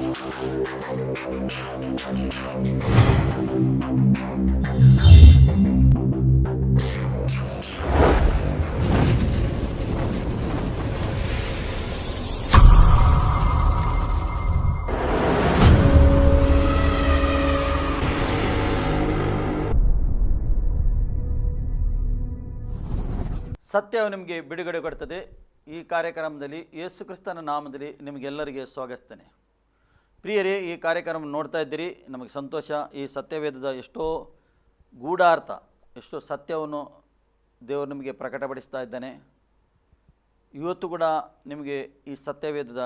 ಸತ್ಯವು ನಿಮಗೆ ಬಿಡುಗಡೆ ಕೊಡ್ತದೆ. ಈ ಕಾರ್ಯಕ್ರಮದಲ್ಲಿ ಯೇಸು ಕ್ರಿಸ್ತನ ನಾಮದಲ್ಲಿ ನಿಮಗೆಲ್ಲರಿಗೆ ಸ್ವಾಗತಿಸ್ತೇನೆ. ಪ್ರಿಯರೇ, ಈ ಕಾರ್ಯಕ್ರಮ ನೋಡ್ತಾ ಇದ್ದೀರಿ, ನಮಗೆ ಸಂತೋಷ. ಈ ಸತ್ಯವೇದದ ಎಷ್ಟೋ ಗೂಢಾರ್ಥ, ಎಷ್ಟೋ ಸತ್ಯವನ್ನು ದೇವರು ನಿಮಗೆ ಪ್ರಕಟಪಡಿಸ್ತಾ ಇದ್ದಾನೆ. ಇವತ್ತು ಕೂಡ ನಿಮಗೆ ಈ ಸತ್ಯವೇದದ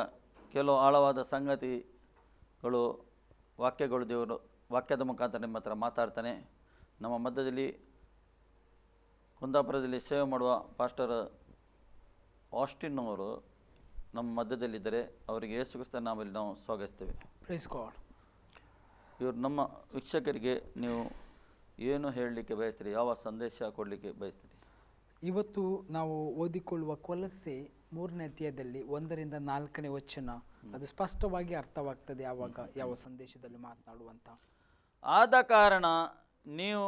ಕೆಲವು ಆಳವಾದ ಸಂಗತಿಗಳು, ವಾಕ್ಯಗಳು ದೇವರು ವಾಕ್ಯದ ಮುಖಾಂತರ ನಿಮ್ಮ ಹತ್ರ ಮಾತಾಡ್ತಾನೆ. ನಮ್ಮ ಮಧ್ಯದಲ್ಲಿ ಕುಂದಾಪುರದಲ್ಲಿ ಸೇವೆ ಮಾಡುವ ಪಾಸ್ಟರ್ ಆಸ್ಟಿನ್ ಅವರು ನಮ್ಮ ಮಧ್ಯದಲ್ಲಿದ್ದರೆ ಅವರಿಗೆ ಯೇಸು ಕ್ರಿಸ್ತನ ನಾಮದಲ್ಲಿ ನಾವು ಸ್ವಾಗತಿಸ್ತೇವೆ. Praise God. ಇವರು ನಮ್ಮ ವೀಕ್ಷಕರಿಗೆ ನೀವು ಏನು ಹೇಳಲಿಕ್ಕೆ ಬಯಸ್ತೀರಿ, ಯಾವ ಸಂದೇಶ ಕೊಡಲಿಕ್ಕೆ ಬಯಸ್ತೀರಿ? ಇವತ್ತು ನಾವು ಓದಿಕೊಳ್ಳುವ ಕೊಲಸ್ಸೆ 3ನೇ ಅಧ್ಯಾಯದಲ್ಲಿ 1-4 ವಚನ, ಅದು ಸ್ಪಷ್ಟವಾಗಿ ಅರ್ಥವಾಗ್ತದೆ ಯಾವಾಗ ಯಾವ ಸಂದೇಶದಲ್ಲಿ ಮಾತನಾಡುವಂಥ. ಆದ ಕಾರಣ ನೀವು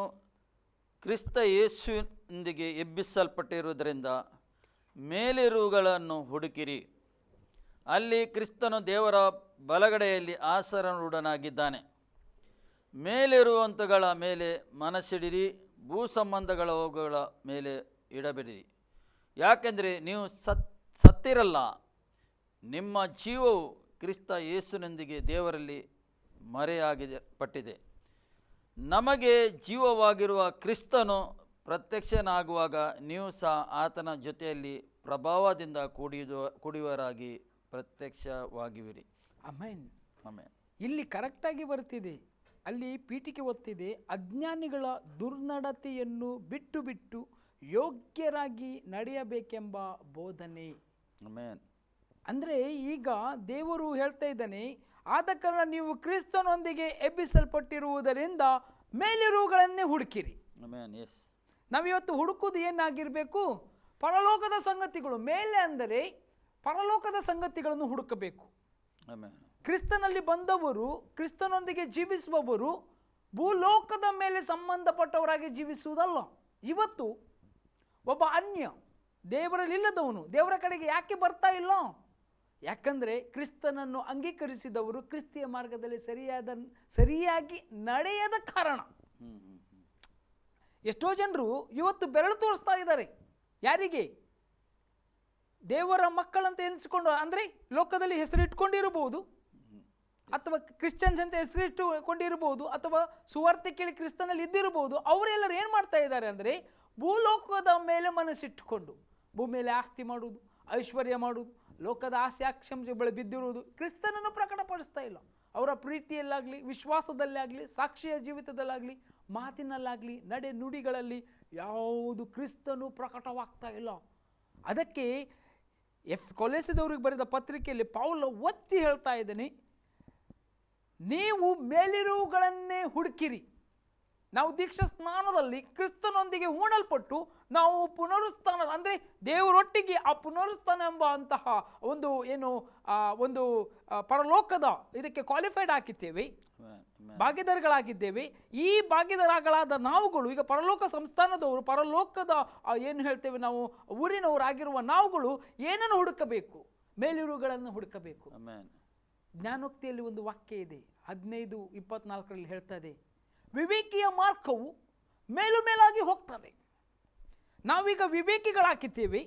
ಕ್ರಿಸ್ತ ಯೇಸುವಿನೊಂದಿಗೆ ಎಬ್ಬಿಸಲ್ಪಟ್ಟಿರುವುದರಿಂದ ಮೇಲಿರುವುಗಳನ್ನು ಹುಡುಕಿರಿ. ಅಲ್ಲಿ ಕ್ರಿಸ್ತನು ದೇವರ ಬಲಗಡೆಯಲ್ಲಿ ಆಸೀನನಾಗಿದ್ದಾನೆ. ಮೇಲಿರುವಂಥಗಳ ಮೇಲೆ ಮನಸ್ಸಿಡಿರಿ, ಭೂ ಸಂಬಂಧಗಳ ಮೇಲೆ ಇಡಬೇಡಿರಿ. ಯಾಕೆಂದರೆ ನೀವು ಸತ್ತಿರಲ್ಲ, ನಿಮ್ಮ ಜೀವವು ಕ್ರಿಸ್ತ ಯೇಸುವಿನೊಂದಿಗೆ ದೇವರಲ್ಲಿ ಮರೆಯಾಗಲ್ಪಟ್ಟಿದೆ. ನಮಗೆ ಜೀವವಾಗಿರುವ ಕ್ರಿಸ್ತನು ಪ್ರತ್ಯಕ್ಷನಾಗುವಾಗ ನೀವು ಸಹ ಆತನ ಜೊತೆಯಲ್ಲಿ ಪ್ರಭಾವದಿಂದ ಕೂಡಿಯವರಾಗಿ ಪ್ರತ್ಯಕ್ಷವಾಗಿವಿರಿ. ಆಮೆನ್. ಆಮೆನ್. ಇಲ್ಲಿ ಕರೆಕ್ಟಾಗಿ ಬರ್ತಿದೆ, ಅಲ್ಲಿ ಪೀಠಿಕೆ ಒತ್ತಿದೆ, ಅಜ್ಞಾನಿಗಳ ದುರ್ನಡತೆಯನ್ನು ಬಿಟ್ಟು ಬಿಟ್ಟು ಯೋಗ್ಯರಾಗಿ ನಡೆಯಬೇಕೆಂಬ ಬೋಧನೆ. ಆಮೆನ್. ಅಂದರೆ ಈಗ ದೇವರು ಹೇಳ್ತಾ ಇದ್ದಾನೆ, ಆದ ಕಾರಣ ನೀವು ಕ್ರಿಸ್ತನೊಂದಿಗೆ ಎಬ್ಬಿಸಲ್ಪಟ್ಟಿರುವುದರಿಂದ ಮೇಲಿರುವುಗಳನ್ನೇ ಹುಡುಕಿರಿ. ಆಮೆನ್. ಎಸ್, ನಾವಿವತ್ತು ಹುಡುಕುವುದು ಏನಾಗಿರಬೇಕು? ಪರಲೋಕದ ಸಂಗತಿಗಳು. ಮೇಲೆ ಅಂದರೆ ಪರಲೋಕದ ಸಂಗತಿಗಳನ್ನು ಹುಡುಕಬೇಕು. ಆಮೆನ್. ಕ್ರಿಸ್ತನಲ್ಲಿ ಬಂದವರು, ಕ್ರಿಸ್ತನೊಂದಿಗೆ ಜೀವಿಸುವವರು ಭೂಲೋಕದ ಮೇಲೆ ಸಂಬಂಧಪಟ್ಟವರಾಗಿ ಜೀವಿಸುವುದಲ್ಲ. ಇವತ್ತು ಒಬ್ಬ ಅನ್ಯ, ದೇವರಲ್ಲಿಲ್ಲದವನು ದೇವರ ಕಡೆಗೆ ಯಾಕೆ ಬರ್ತಾ ಇಲ್ಲ? ಯಾಕಂದರೆ ಕ್ರಿಸ್ತನನ್ನು ಅಂಗೀಕರಿಸಿದವರು ಕ್ರಿಸ್ತಿಯ ಮಾರ್ಗದಲ್ಲಿ ಸರಿಯಾಗಿ ನಡೆಯದ ಕಾರಣ. ಎಷ್ಟೋ ಜನರು ಇವತ್ತು ಬೆರಳು ತೋರಿಸ್ತಾ ಇದ್ದಾರೆ. ಯಾರಿಗೆ? ದೇವರ ಮಕ್ಕಳಂತ ಎನಿಸಿಕೊಂಡು, ಅಂದರೆ ಲೋಕದಲ್ಲಿ ಹೆಸರಿಟ್ಕೊಂಡಿರಬಹುದು, ಅಥವಾ ಕ್ರಿಶ್ಚಿಯನ್ಸ್ ಅಂತ ಹೆಸರಿಟ್ಟುಕೊಂಡಿರಬಹುದು, ಅಥವಾ ಸುವಾರ್ತೆ ಕೇಳಿ ಕ್ರಿಸ್ತನಲ್ಲಿ ಇದ್ದಿರಬಹುದು. ಅವರೆಲ್ಲರೂ ಏನು ಮಾಡ್ತಾ ಇದ್ದಾರೆ ಅಂದರೆ, ಭೂಲೋಕದ ಮೇಲೆ ಮನಸ್ಸಿಟ್ಟುಕೊಂಡು ಭೂಮಿಯಲ್ಲಿ ಆಸ್ತಿ ಮಾಡುವುದು, ಐಶ್ವರ್ಯ ಮಾಡುವುದು, ಲೋಕದ ಆಸೆ ಆಕ್ಷೇಪಗಳು ಬಿದ್ದಿರುವುದು, ಕ್ರಿಸ್ತನನ್ನು ಪ್ರಕಟಪಡಿಸ್ತಾ ಇಲ್ಲ. ಅವರ ಪ್ರೀತಿಯಲ್ಲಾಗಲಿ, ವಿಶ್ವಾಸದಲ್ಲಾಗಲಿ, ಸಾಕ್ಷಿಯ ಜೀವಿತದಲ್ಲಾಗಲಿ, ಮಾತಿನಲ್ಲಾಗಲಿ, ನಡೆ ನುಡಿಗಳಲ್ಲಿ ಯಾವುದು ಕ್ರಿಸ್ತನು ಪ್ರಕಟವಾಗ್ತಾ ಇಲ್ಲ. ಅದಕ್ಕೆ ಕೊಲೊಸ್ಸೆದವರಿಗೆ ಬರೆದ ಪತ್ರಿಕೆಯಲ್ಲಿ ಪೌಲ ಒತ್ತಿ ಹೇಳ್ತಾ ಇದ್ದಾನೆ, ನೀವು ಮೇಲಿರುವುಗಳನ್ನೇ ಹುಡುಕಿರಿ. ನಾವು ದೀಕ್ಷಾ ಸ್ನಾನದಲ್ಲಿ ಕ್ರಿಸ್ತನೊಂದಿಗೆ ಹೂಣಲ್ಪಟ್ಟು ನಾವು ಪುನರುತ್ಥಾನ, ಅಂದರೆ ದೇವರೊಟ್ಟಿಗೆ ಆ ಪುನರುತ್ಥಾನ ಎಂಬ ಅಂತಹ ಒಂದು ಪರಲೋಕದ ಇದಕ್ಕೆ ಕ್ವಾಲಿಫೈಡ್ ಆಗಿದ್ದೇವೆ, ಭಾಗಿದಾರಗಳಾಗಿದ್ದೇವೆ. ಈ ಭಾಗಿದಾರಗಳಾದ ನಾವುಗಳು ಈಗ ಪರಲೋಕ ಸಂಸ್ಥಾನದವರು, ಪರಲೋಕದ ಏನು ಹೇಳ್ತೇವೆ ನಾವು ಊರಿನವರಾಗಿರುವ ನಾವುಗಳು ಏನನ್ನು ಹುಡುಕಬೇಕು? ಮೇಲಿರುವುಗಳನ್ನು ಹುಡುಕಬೇಕು. ಜ್ಞಾನೋಕ್ತಿಯಲ್ಲಿ ಒಂದು ವಾಕ್ಯ ಇದೆ, 15:24 ಹೇಳ್ತದೆ, ವಿವೇಕಿಯ ಮಾರ್ಗವು ಮೇಲು ಮೇಲಾಗಿ ಹೋಗ್ತದೆ. ನಾವೀಗ ವಿವೇಕಿಗಳಾಗಿದ್ದೇವೆ,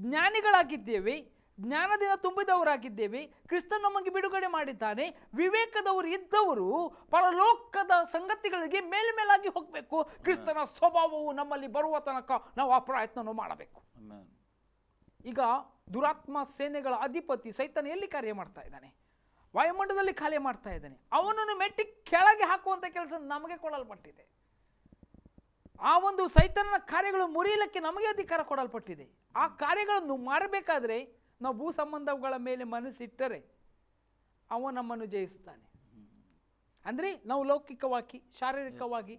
ಜ್ಞಾನಿಗಳಾಗಿದ್ದೇವೆ, ಜ್ಞಾನದಿಂದ ತುಂಬಿದವರಾಗಿದ್ದೇವೆ. ಕ್ರಿಸ್ತನು ನಮಗೆ ಬಿಡುಗಡೆ ಮಾಡಿದ್ದಾನೆ. ವಿವೇಕದವರು ಇದ್ದವರು ಪರಲೋಕದ ಸಂಗತಿಗಳಿಗೆ ಮೇಲ್ಮೇಲಾಗಿ ಹೋಗಬೇಕು. ಕ್ರಿಸ್ತನ ಸ್ವಭಾವವು ನಮ್ಮಲ್ಲಿ ಬರುವ ತನಕ ನಾವು ಆ ಪ್ರಯತ್ನ ಮಾಡಬೇಕು. ಈಗ ದುರಾತ್ಮ ಸೇನೆಗಳ ಅಧಿಪತಿ ಸೈತಾನ ಎಲ್ಲಿ ಕಾರ್ಯ ಮಾಡ್ತಾ ಇದ್ದಾನೆ? ವಾಯುಮಂಡಲದಲ್ಲಿ ಕಾರ್ಯ ಮಾಡ್ತಾ ಇದ್ದಾನೆ. ಅವನನ್ನು ಮೆಟ್ಟಿ ಕೆಳಗೆ ಹಾಕುವಂಥ ಕೆಲಸ ನಮಗೆ ಕೊಡಲ್ಪಟ್ಟಿದೆ. ಆ ಒಂದು ಸೈತಾನನ ಕಾರ್ಯಗಳು ಮುರಿಯಲಿಕ್ಕೆ ನಮಗೆ ಅಧಿಕಾರ ಕೊಡಲ್ಪಟ್ಟಿದೆ. ಆ ಕಾರ್ಯಗಳನ್ನು ಮಾಡಬೇಕಾದ್ರೆ ನಾವು ಭೂ ಸಂಬಂಧಗಳ ಮೇಲೆ ಮನಸ್ಸಿಟ್ಟರೆ ಅವ ನಮ್ಮನ್ನು ಜಯಿಸ್ತಾನೆ. ಅಂದರೆ ನಾವು ಲೌಕಿಕವಾಗಿ, ಶಾರೀರಿಕವಾಗಿ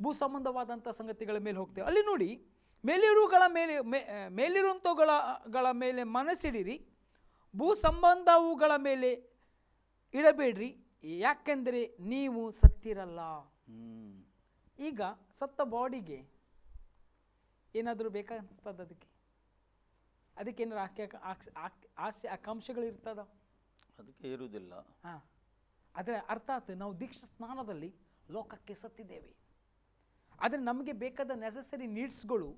ಭೂ ಸಂಬಂಧವಾದಂಥ ಸಂಗತಿಗಳ ಮೇಲೆ ಹೋಗ್ತೇವೆ. ಅಲ್ಲಿ ನೋಡಿ, ಮೇಲಿರುವಂಥವುಗಳ ಮೇಲೆ ಮನಸ್ಸಿಡಿರಿ, ಭೂ ಸಂಬಂಧವುಗಳ ಮೇಲೆ ಇಡಬೇಡ್ರಿ, ಯಾಕೆಂದರೆ ನೀವು ಸತ್ತಿರಲ್ಲ. ಈಗ ಸತ್ತ ಬಾಡಿಗೆ ಏನಾದರೂ ಬೇಕಾಗ್ತದ? ಅದಕ್ಕೇನಾದ್ರು ಆಸೆ ಆಕಾಂಕ್ಷೆಗಳು ಇರ್ತದ? ಅದಕ್ಕೆ ಇರುವುದಿಲ್ಲ. ಹಾಂ, ಅದರ ಅರ್ಥಾತ್ ನಾವು ದೀಕ್ಷಾ ಸ್ನಾನದಲ್ಲಿ ಲೋಕಕ್ಕೆ ಸತ್ತಿದ್ದೇವೆ. ಆದರೆ ನಮಗೆ ಬೇಕಾದ ನೆಸಸರಿ ನೀಡ್ಸ್ಗಳು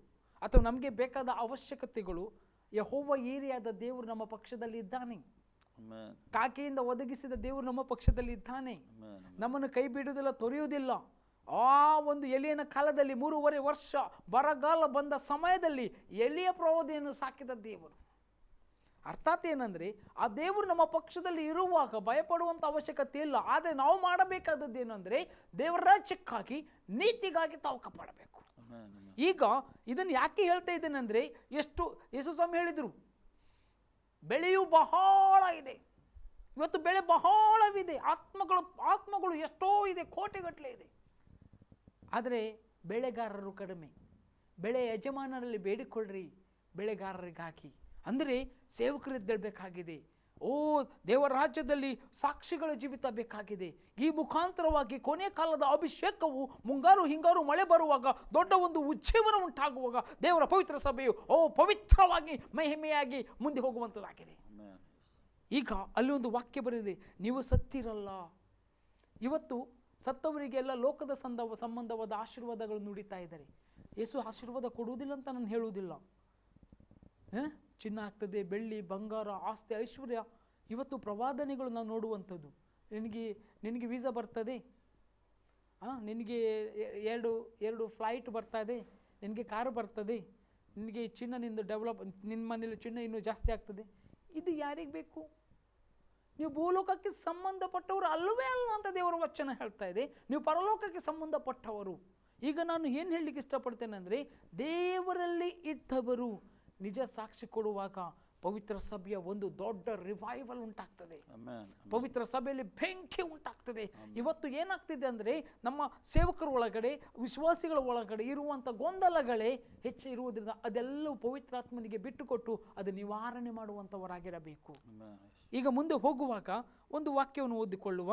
ಅಥವಾ ನಮಗೆ ಬೇಕಾದ ಅವಶ್ಯಕತೆಗಳು ಯೆಹೋವ ಏರಿಯಾದ ದೇವರು ನಮ್ಮ ಪಕ್ಷದಲ್ಲಿ ಇದ್ದಾನೆ. ಕಾಕೆಯಿಂದ ಒದಗಿಸಿದ ದೇವರು ನಮ್ಮ ಪಕ್ಷದಲ್ಲಿ ಇದ್ದಾನೆ. ನಮ್ಮನ್ನು ಕೈ ಬಿಡುವುದಿಲ್ಲ, ತೊರೆಯುವುದಿಲ್ಲ. ಆ ಒಂದು ಎಲಿಯನ ಕಾಲದಲ್ಲಿ 3.5 ವರ್ಷ ಬರಗಾಲ ಬಂದ ಸಮಯದಲ್ಲಿ ಎಲಿಯ ಪ್ರವಾದಿಯನ್ನು ಸಾಕಿದ ದೇವರು. ಅರ್ಥಾತ್ ಏನಂದರೆ, ಆ ದೇವರು ನಮ್ಮ ಪಕ್ಷದಲ್ಲಿ ಇರುವಾಗ ಭಯಪಡುವಂಥ ಅವಶ್ಯಕತೆ ಇಲ್ಲ. ಆದರೆ ನಾವು ಮಾಡಬೇಕಾದದ್ದು ಏನಂದರೆ, ದೇವರ ರಾಜ್ಯಕ್ಕಾಗಿ ನೀತಿಗಾಗಿ ತಾವು ಕಾಪಾಡಬೇಕು. ಈಗ ಇದನ್ನು ಯಾಕೆ ಹೇಳ್ತಾ ಇದ್ದೇನೆಂದರೆ, ಎಷ್ಟು ಯೇಸು ಸ್ವಾಮಿ ಹೇಳಿದರು, ಬೆಳೆಯು ಬಹಳ ಇದೆ. ಇವತ್ತು ಬೆಳೆ ಬಹಳವಿದೆ, ಆತ್ಮಗಳು ಎಷ್ಟೋ ಇದೆ, ಕೋಟೆಗಟ್ಟಲೆ ಇದೆ. ಆದರೆ ಬೆಳೆಗಾರರು ಕಡಿಮೆ. ಬೆಳೆ ಯಜಮಾನರಲ್ಲಿ ಬೇಡಿಕೊಳ್ಳ್ರಿ, ಬೆಳೆಗಾರರಿಗಾಗಿ. ಅಂದರೆ ಸೇವಕರಿದ್ದೇಳಬೇಕಾಗಿದೆ. ದೇವರ ರಾಜ್ಯದಲ್ಲಿ ಸಾಕ್ಷಿಗಳ ಜೀವಿತ ಬೇಕಾಗಿದೆ. ಈ ಮುಖಾಂತರವಾಗಿ ಕೊನೆ ಕಾಲದ ಅಭಿಷೇಕವು ಮುಂಗಾರು ಹಿಂಗಾರು ಮಳೆ ಬರುವಾಗ ದೊಡ್ಡ ಒಂದು ಉಜ್ಜೀವನ ಉಂಟಾಗುವಾಗ ದೇವರ ಪವಿತ್ರ ಸಭೆಯು ಪವಿತ್ರವಾಗಿ ಮಹಿಮೆಯಾಗಿ ಮುಂದೆ ಹೋಗುವಂಥದ್ದಾಗಿದೆ. ಈಗ ಅಲ್ಲಿ ಒಂದು ವಾಕ್ಯ ಬರೆದಿದೆ, ನೀವು ಸತ್ತಿರಲ್ಲ. ಇವತ್ತು ಸತ್ತವರಿಗೆಲ್ಲ ಲೋಕದ ಸಂಬಂಧವಾದ ಆಶೀರ್ವಾದಗಳು ನುಡಿತಾ ಇದ್ದಾರೆ. ಯೇಸು ಆಶೀರ್ವಾದ ಕೊಡುವುದಿಲ್ಲ ಅಂತ ನಾನು ಹೇಳುವುದಿಲ್ಲ. ಚಿನ್ನ ಆಗ್ತದೆ, ಬೆಳ್ಳಿ ಬಂಗಾರ ಆಸ್ತಿ ಐಶ್ವರ್ಯ. ಇವತ್ತು ಪ್ರವಾದನೆಗಳು ನಾವು ನೋಡುವಂಥದ್ದು. ನಿನಗೆ ವೀಸಾ ಬರ್ತದೆ, ನಿನಗೆ ಎರಡು ಫ್ಲೈಟ್ ಬರ್ತದೆ, ನಿನಗೆ ಕಾರು ಬರ್ತದೆ, ನಿನಗೆ ಚಿನ್ನ ನಿಂದು ಡೆವಲಪ್, ನಿನ್ನ ಮನೇಲಿ ಚಿನ್ನ ಇನ್ನೂ ಜಾಸ್ತಿ ಆಗ್ತದೆ. ಇದು ಯಾರಿಗೆ ಬೇಕು? ನೀವು ಭೂಲೋಕಕ್ಕೆ ಸಂಬಂಧಪಟ್ಟವರು ಅಲ್ಲವೇ ಅಲ್ಲ ಅಂತ ದೇವರ ವಚನ ಹೇಳ್ತಾ ಇದೆ. ನೀವು ಪರಲೋಕಕ್ಕೆ ಸಂಬಂಧಪಟ್ಟವರು. ಈಗ ನಾನು ಏನು ಹೇಳಲಿಕ್ಕೆ ಇಷ್ಟಪಡ್ತೇನೆ ಅಂದರೆ, ದೇವರಲ್ಲಿ ಇದ್ದವರು ನಿಜ ಸಾಕ್ಷಿ ಕೊಡುವಾಗ ಪವಿತ್ರ ಸಭೆಯ ಒಂದು ದೊಡ್ಡ ರಿವೈವಲ್ ಉಂಟಾಗ್ತದೆ. ಪವಿತ್ರ ಸಭೆಯಲ್ಲಿ ಬೆಂಕಿ ಉಂಟಾಗ್ತದೆ. ಇವತ್ತು ಏನಾಗ್ತಿದೆ ಅಂದರೆ, ನಮ್ಮ ಸೇವಕರ ಒಳಗಡೆ, ವಿಶ್ವಾಸಿಗಳ ಒಳಗಡೆ ಇರುವಂಥ ಗೊಂದಲಗಳೇ ಹೆಚ್ಚು ಇರುವುದರಿಂದ ಅದೆಲ್ಲವೂ ಪವಿತ್ರಾತ್ಮನಿಗೆ ಬಿಟ್ಟುಕೊಟ್ಟು ಅದು ನಿವಾರಣೆ ಮಾಡುವಂಥವರಾಗಿರಬೇಕು. ಈಗ ಮುಂದೆ ಹೋಗುವಾಗ ಒಂದು ವಾಕ್ಯವನ್ನು ಓದಿಕೊಳ್ಳುವ.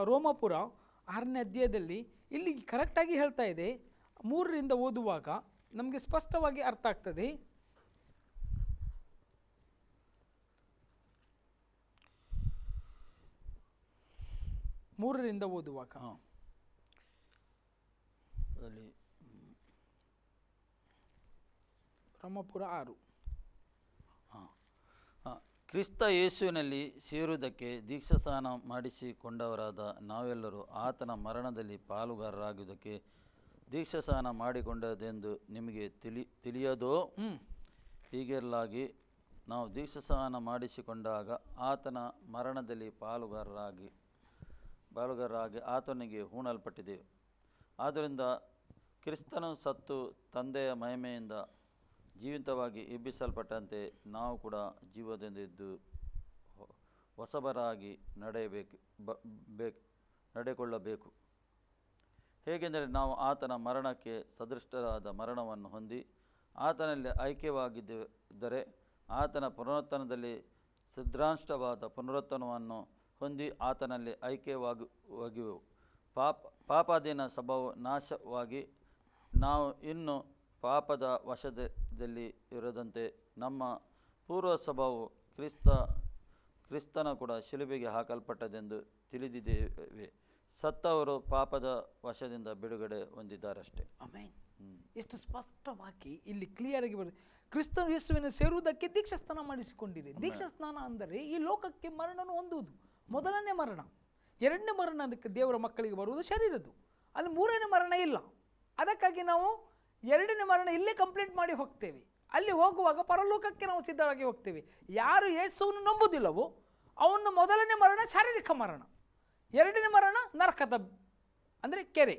ರೋಮಾಪುರ 6ನೇ ಅಧ್ಯಾಯದಲ್ಲಿ ಇಲ್ಲಿ ಕರೆಕ್ಟಾಗಿ ಹೇಳ್ತಾ ಇದೆ. 3ರಿಂದ ಓದುವಾಗ ನಮಗೆ ಸ್ಪಷ್ಟವಾಗಿ ಅರ್ಥ ಆಗ್ತದೆ. 3ರಿಂದ ಓದುವಾಗ ರೋಮಾಪುರ 6. ಕ್ರಿಸ್ತ ಯೇಸುವಿನಲ್ಲಿ ಸೇರುವುದಕ್ಕೆ ದೀಕ್ಷಾಸ್ನಾನ ಮಾಡಿಸಿಕೊಂಡವರಾದ ನಾವೆಲ್ಲರೂ ಆತನ ಮರಣದಲ್ಲಿ ಪಾಲುಗಾರರಾಗುವುದಕ್ಕೆ ದೀಕ್ಷಾಸ್ನಾನ ಮಾಡಿಕೊಂಡದೆಂದು ನಿಮಗೆ ತಿಳಿಯದೋ? ಹೀಗೆಲ್ಲಾಗಿ ನಾವು ದೀಕ್ಷಾಸ್ನಾನ ಮಾಡಿಸಿಕೊಂಡಾಗ ಆತನ ಮರಣದಲ್ಲಿ ಪಾಲುಗಾರರಾಗಿ ಆತನಿಗೆ ಹೂಣಲ್ಪಟ್ಟಿದ್ದೆವು. ಆದ್ದರಿಂದ ಕ್ರಿಸ್ತನು ಸತ್ತು ತಂದೆಯ ಮಹಿಮೆಯಿಂದ ಜೀವಿತವಾಗಿ ಎಬ್ಬಿಸಲ್ಪಟ್ಟಂತೆ ನಾವು ಕೂಡ ಜೀವದಿಂದಿದ್ದು ಹೊಸಬರಾಗಿ ನಡೆಕೊಳ್ಳಬೇಕು. ಹೇಗೆಂದರೆ ನಾವು ಆತನ ಮರಣಕ್ಕೆ ಸದೃಷ್ಟರಾದ ಮರಣವನ್ನು ಹೊಂದಿ ಆತನಲ್ಲಿ ಐಕ್ಯವಾಗಿದ್ದರೆ ಆತನ ಪುನರುತ್ಥಾನದಲ್ಲಿ ಸಿದ್ಧಾಂಷ್ಟವಾದ ಪುನರುತ್ಥಾನವನ್ನು ಹೊಂದಿ ಆತನಲ್ಲಿ ಐಕ್ಯವಾಗುವೆವು. ಪಾಪಾಧೀನ ಸ್ವಭಾವ ನಾಶವಾಗಿ ನಾವು ಇನ್ನು ಪಾಪದ ವಶದಲ್ಲಿ ಇರದಂತೆ ನಮ್ಮ ಪೂರ್ವ ಸ್ವಭಾವವು ಕ್ರಿಸ್ತನ ಕೂಡ ಶಿಲುಬೆಗೆ ಹಾಕಲ್ಪಟ್ಟದೆಂದು ತಿಳಿದಿದ್ದೇವೆ. ಸತ್ತವರು ಪಾಪದ ವಶದಿಂದ ಬಿಡುಗಡೆ ಹೊಂದಿದ್ದಾರಷ್ಟೇ. ಆಮೆನ್. ಎಷ್ಟು ಸ್ಪಷ್ಟವಾಗಿ ಇಲ್ಲಿ ಕ್ಲಿಯರ್ ಆಗಿ ಬರುತ್ತೆ. ಕ್ರಿಸ್ತ ಯೇಸುವಿನ ಸೇರುವುದಕ್ಕೆ ದೀಕ್ಷಾಸ್ನಾನ ಮಾಡಿಸಿಕೊಂಡಿರಿ. ದೀಕ್ಷಾಸ್ನಾನ ಅಂದರೆ ಈ ಲೋಕಕ್ಕೆ ಮರಣವನ್ನು ಹೊಂದುವುದು. ಮೊದಲನೇ ಮರಣ. 2ನೇ ಮರಣ ಅದಕ್ಕೆ ದೇವರ ಮಕ್ಕಳಿಗೆ ಬರುವುದು ಶರೀರದ್ದು. ಅಲ್ಲಿ 3ನೇ ಮರಣ ಇಲ್ಲ. ಅದಕ್ಕಾಗಿ ನಾವು 2ನೇ ಮರಣ ಇಲ್ಲೇ ಕಂಪ್ಲೀಟ್ ಮಾಡಿ ಹೋಗ್ತೇವೆ. ಅಲ್ಲಿ ಹೋಗುವಾಗ ಪರಲೋಕಕ್ಕೆ ನಾವು ಸಿದ್ಧರಾಗಿ ಹೋಗ್ತೇವೆ. ಯಾರು ಯೇಸುವನ್ನು ನಂಬುವುದಿಲ್ಲವೋ ಅವನು ಮೊದಲನೇ ಮರಣ ಶಾರೀರಿಕ ಮರಣ, 2ನೇ ಮರಣ ನರಕದ ಅಂದರೆ ಕೆರೆ.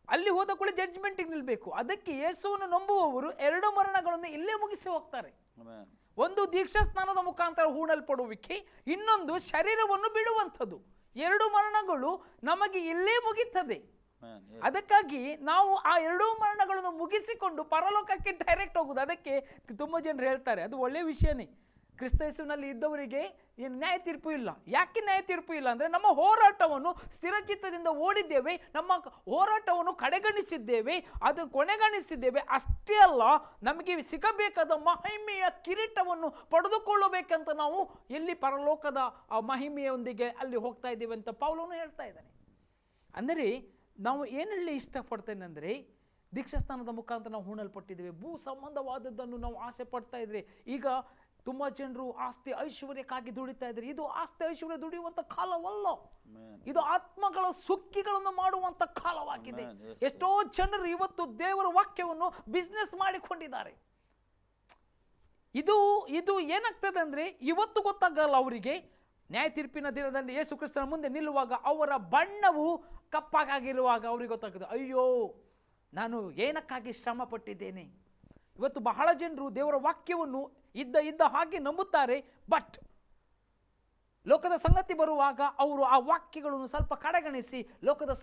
ಅಲ್ಲಿ ಹೋದ ಕೂಡ ಜಡ್ಜ್ಮೆಂಟಿಗೆ ನಿಲ್ಲಬೇಕು. ಅದಕ್ಕೆ ಯೇಸುವನ್ನು ನಂಬುವವರು 2 ಮರಣಗಳನ್ನು ಇಲ್ಲೇ ಮುಗಿಸಿ ಹೋಗ್ತಾರೆ. ಒಂದು ದೀಕ್ಷಾಸ್ನಾನದ ಮುಖಾಂತರ ಹೂಣಲ್ಪಡುವಿಕೆ, ಇನ್ನೊಂದು ಶರೀರವನ್ನು ಬಿಡುವಂಥದ್ದು. 2 ಮರಣಗಳು ನಮಗೆ ಇಲ್ಲೇ ಮುಗಿತದೆ. ಅದಕ್ಕಾಗಿ ನಾವು ಆ 2 ಮರಣಗಳನ್ನು ಮುಗಿಸಿಕೊಂಡು ಪರಲೋಕಕ್ಕೆ ಡೈರೆಕ್ಟ್ ಹೋಗುವುದು. ಅದಕ್ಕೆ ತುಂಬ ಜನರು ಹೇಳ್ತಾರೆ, ಅದು ಒಳ್ಳೆಯ ವಿಷಯನೇ, ಕ್ರಿಸ್ತ ಯೇಸುವಿನಲ್ಲಿ ಇದ್ದವರಿಗೆ ಏನು ನ್ಯಾಯ ತೀರ್ಪು ಇಲ್ಲ. ಯಾಕೆ ನ್ಯಾಯ ತೀರ್ಪು ಇಲ್ಲ ಅಂದರೆ ನಮ್ಮ ಹೋರಾಟವನ್ನು ಸ್ಥಿರಚಿತ್ತದಿಂದ ಓಡಿದ್ದೇವೆ, ನಮ್ಮ ಹೋರಾಟವನ್ನು ಕಡೆಗಣಿಸಿದ್ದೇವೆ, ಅದನ್ನು ಕೊನೆಗಣಿಸಿದ್ದೇವೆ. ಅಷ್ಟೇ ಅಲ್ಲ, ನಮಗೆ ಸಿಗಬೇಕಾದ ಮಹಿಮೆಯ ಕಿರೀಟವನ್ನು ಪಡೆದುಕೊಳ್ಳಬೇಕಂತ ನಾವು ಎಲ್ಲಿ ಪರಲೋಕದ ಆ ಮಹಿಮೆಯೊಂದಿಗೆ ಅಲ್ಲಿ ಹೋಗ್ತಾ ಇದ್ದೇವೆ ಅಂತ ಪೌಲನು ಹೇಳ್ತಾ ಇದ್ದಾನೆ. ಅಂದರೆ ನಾವು ಏನು ಹೇಳಿ ಇಷ್ಟಪಡ್ತೇನೆ ಅಂದರೆ, ದೀಕ್ಷಾಸ್ನಾನದ ಮುಖಾಂತರ ನಾವು ಹೂಣಲ್ಪಟ್ಟಿದ್ದೇವೆ. ಭೂ ಸಂಬಂಧವಾದದ್ದನ್ನು ನಾವು ಆಸೆ ಪಡ್ತಾ ಇದ್ರೆ, ಈಗ ತುಂಬ ಜನರು ಆಸ್ತಿ ಐಶ್ವರ್ಯಕ್ಕಾಗಿ ದುಡಿತಾ ಇದ್ದಾರೆ. ಇದು ಆಸ್ತಿ ಐಶ್ವರ್ಯ ದುಡಿಯುವಂಥ ಕಾಲವಲ್ಲ, ಇದು ಆತ್ಮಗಳ ಸುಕ್ಕಿಗಳನ್ನು ಮಾಡುವಂಥ ಕಾಲವಾಗಿದೆ. ಎಷ್ಟೋ ಜನರು ಇವತ್ತು ದೇವರ ವಾಕ್ಯವನ್ನು ಬಿಸ್ನೆಸ್ ಮಾಡಿಕೊಂಡಿದ್ದಾರೆ. ಇದು ಏನಾಗ್ತದೆ ಅಂದರೆ, ಇವತ್ತು ಗೊತ್ತಾಗಲ್ಲ ಅವರಿಗೆ. ನ್ಯಾಯ ತೀರ್ಪಿನ ದಿನದಲ್ಲಿ ಯೇಸು ಕ್ರಿಸ್ತನ ಮುಂದೆ ನಿಲ್ಲುವಾಗ ಅವರ ಬಣ್ಣವು ಕಪ್ಪಾಗಿರುವಾಗ ಅವ್ರಿಗೆ ಗೊತ್ತಾಗ್ತದೆ, ಅಯ್ಯೋ ನಾನು ಏನಕ್ಕಾಗಿ ಶ್ರಮ ಪಟ್ಟಿದ್ದೇನೆ. ಇವತ್ತು ಬಹಳ ಜನರು ದೇವರ ವಾಕ್ಯವನ್ನು ಇದ್ದ ಹಾಗೆ ನಂಬುತ್ತಾರೆ, ಬಟ್ ಲೋಕದ ಸಂಗತಿ ಬರುವಾಗ ಅವರು ಆ ವಾಕ್ಯಗಳನ್ನು ಸ್ವಲ್ಪ ಕಡೆಗಣಿಸಿ ಲೋಕದ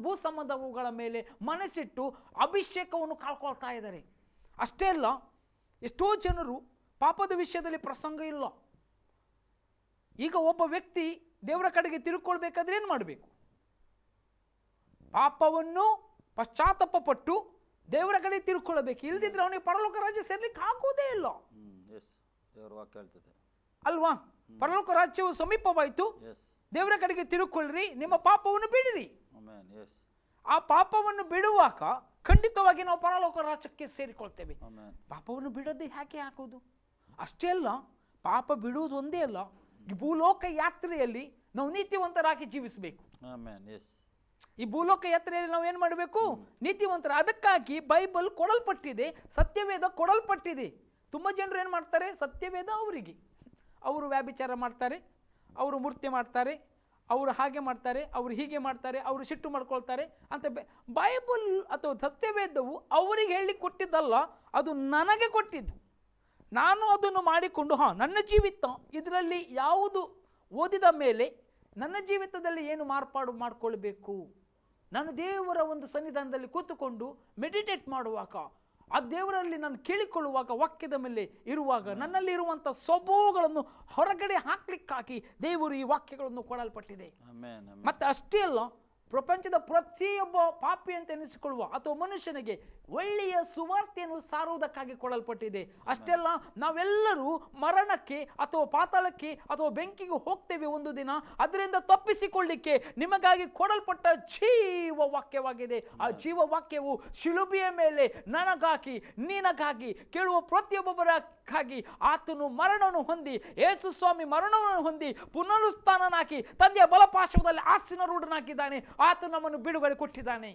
ಭೂ ಸಂಬಂಧಗಳ ಮೇಲೆ ಮನಸ್ಸಿಟ್ಟು ಅಭಿಷೇಕವನ್ನು ಕಳ್ಕೊಳ್ತಾ ಇದ್ದಾರೆ. ಅಷ್ಟೇ ಅಲ್ಲ, ಎಷ್ಟೋ ಜನರು ಪಾಪದ ವಿಷಯದಲ್ಲಿ ಪ್ರಸಂಗ ಇಲ್ಲ. ಈಗ ಒಬ್ಬ ವ್ಯಕ್ತಿ ದೇವರ ಕಡೆಗೆ ತಿರುಗಿಕೊಳ್ಬೇಕಾದ್ರೆ ಏನು ಮಾಡಬೇಕು? ಪಾಪವನ್ನು ಪಶ್ಚಾತ್ತಾಪ ಪಟ್ಟು ದೇವರ ಕಡೆ ತಿರುಗಿಕೊಳ್ಳಬೇಕು. ಇಲ್ದಿದ್ರೆ ಅವನಿಗೆ ಪರಲೋಕ ರಾಜ್ಯ ಸೇರ್ಲಿಕ್ಕೆ ಆಗುವುದೇ ಇಲ್ಲ. ಅಲ್ವಾ? ಪರಲೋಕ ರಾಜ್ಯವು ಸಮೀಪವಾಯಿತು, ದೇವರ ಕಡೆಗೆ ತಿರುಗಿಕೊಳ್ಳ್ರಿ, ನಿಮ್ಮ ಪಾಪವನ್ನು ಬಿಡಿರಿ. ಆ ಪಾಪವನ್ನು ಬಿಡುವಾಗ ಖಂಡಿತವಾಗಿ ನಾವು ಪರಲೋಕ ರಾಜ್ಯಕ್ಕೆ ಸೇರಿಕೊಳ್ತೇವೆ. ಪಾಪವನ್ನು ಬಿಡೋದು ಯಾಕೆ ಹಾಕೋದು? ಅಷ್ಟೇ ಅಲ್ಲ, ಪಾಪ ಬಿಡುವುದು ಒಂದೇ ಅಲ್ಲ, ಈ ಭೂಲೋಕ ಯಾತ್ರೆಯಲ್ಲಿ ನಾವು ನೀತಿವಂತರಾಗಿ ಜೀವಿಸಬೇಕು. ಈ ಭೂಲೋಕ ಯಾತ್ರೆಯಲ್ಲಿ ನಾವು ಏನು ಮಾಡಬೇಕು? ನೀತಿವಂತರ. ಅದಕ್ಕಾಗಿ ಬೈಬಲ್ ಕೊಡಲ್ಪಟ್ಟಿದೆ, ಸತ್ಯವೇದ ಕೊಡಲ್ಪಟ್ಟಿದೆ. ತುಂಬ ಜನರು ಏನು ಮಾಡ್ತಾರೆ? ಸತ್ಯವೇದ ಅವರಿಗೆ, ಅವರು ವ್ಯಾಭಿಚಾರ ಮಾಡ್ತಾರೆ, ಅವರು ಮೂರ್ತಿ ಮಾಡ್ತಾರೆ, ಅವರು ಹಾಗೆ ಮಾಡ್ತಾರೆ, ಅವರು ಹೀಗೆ ಮಾಡ್ತಾರೆ, ಅವರು ಸಿಟ್ಟು ಮಾಡ್ಕೊಳ್ತಾರೆ ಅಂತ. ಬೈಬಲ್ ಅಥವಾ ಸತ್ಯವೇದವು ಅವರಿಗೆ ಹೇಳಿ ಕೊಟ್ಟಿದ್ದಲ್ಲ, ಅದು ನನಗೆ ಕೊಟ್ಟಿದ್ದು. ನಾನು ಅದನ್ನು ಮಾಡಿಕೊಂಡು ನನ್ನ ಜೀವಿತ ಇದರಲ್ಲಿ ಯಾವುದು ಓದಿದ ಮೇಲೆ ನನ್ನ ಜೀವಿತದಲ್ಲಿ ಏನು ಮಾರ್ಪಾಡು ಮಾಡಿಕೊಳ್ಬೇಕು, ನಾನು ದೇವರ ಒಂದು ಸನ್ನಿಧಾನದಲ್ಲಿ ಕೂತುಕೊಂಡು ಮೆಡಿಟೇಟ್ ಮಾಡುವಾಗ, ಆ ದೇವರಲ್ಲಿ ನಾನು ಕೇಳಿಕೊಳ್ಳುವಾಗ, ವಾಕ್ಯದ ಮೇಲೆ ಇರುವಾಗ ನನ್ನಲ್ಲಿ ಇರುವಂಥ ಸ್ವಭಾವಗಳನ್ನು ಹೊರಗಡೆ ಹಾಕ್ಲಿಕ್ಕಾಗಿ ದೇವರು ಈ ವಾಕ್ಯಗಳನ್ನು ಕೊಡಲ್ಪಟ್ಟಿದೆ. ಮತ್ತೆ ಅಷ್ಟೇ ಅಲ್ಲ, ಪ್ರಪಂಚದ ಪ್ರತಿಯೊಬ್ಬ ಪಾಪಿ ಅಂತ ಎನಿಸಿಕೊಳ್ಳುವ ಅಥವಾ ಮನುಷ್ಯನಿಗೆ ಒಳ್ಳೆಯ ಸುವಾರ್ತೆಯನ್ನು ಸಾರುವುದಕ್ಕಾಗಿ ಕೊಡಲ್ಪಟ್ಟಿದೆ. ಅಷ್ಟೆಲ್ಲ ನಾವೆಲ್ಲರೂ ಮರಣಕ್ಕೆ ಅಥವಾ ಪಾತಾಳಕ್ಕೆ ಅಥವಾ ಬೆಂಕಿಗೆ ಹೋಗ್ತೇವೆ ಒಂದು ದಿನ. ಅದರಿಂದ ತಪ್ಪಿಸಿಕೊಳ್ಳಿಕ್ಕೆ ನಿಮಗಾಗಿ ಕೊಡಲ್ಪಟ್ಟ ಜೀವ ವಾಕ್ಯವಾಗಿದೆ. ಆ ಜೀವ ವಾಕ್ಯವು ಶಿಲುಬೆಯ ಮೇಲೆ ನನಗಾಗಿ ನಿನಗಾಗಿ ಕೇಳುವ ಪ್ರತಿಯೊಬ್ಬರಿಗಾಗಿ ಆತನು ಮರಣವನ್ನು ಹೊಂದಿ, ಯೇಸು ಸ್ವಾಮಿ ಮರಣವನ್ನು ಹೊಂದಿ ಪುನರುತ್ಥಾನನಾಗಿ ತಂದೆಯ ಬಲಪಾರ್ಶ್ವದಲ್ಲಿ ಆಸೀನರೂಢನಾಗಿದ್ದಾನೆ. ಆತ ನಮ್ಮನ್ನು ಬಿಡುಗಡೆ ಕೊಟ್ಟಿದ್ದಾನೆ.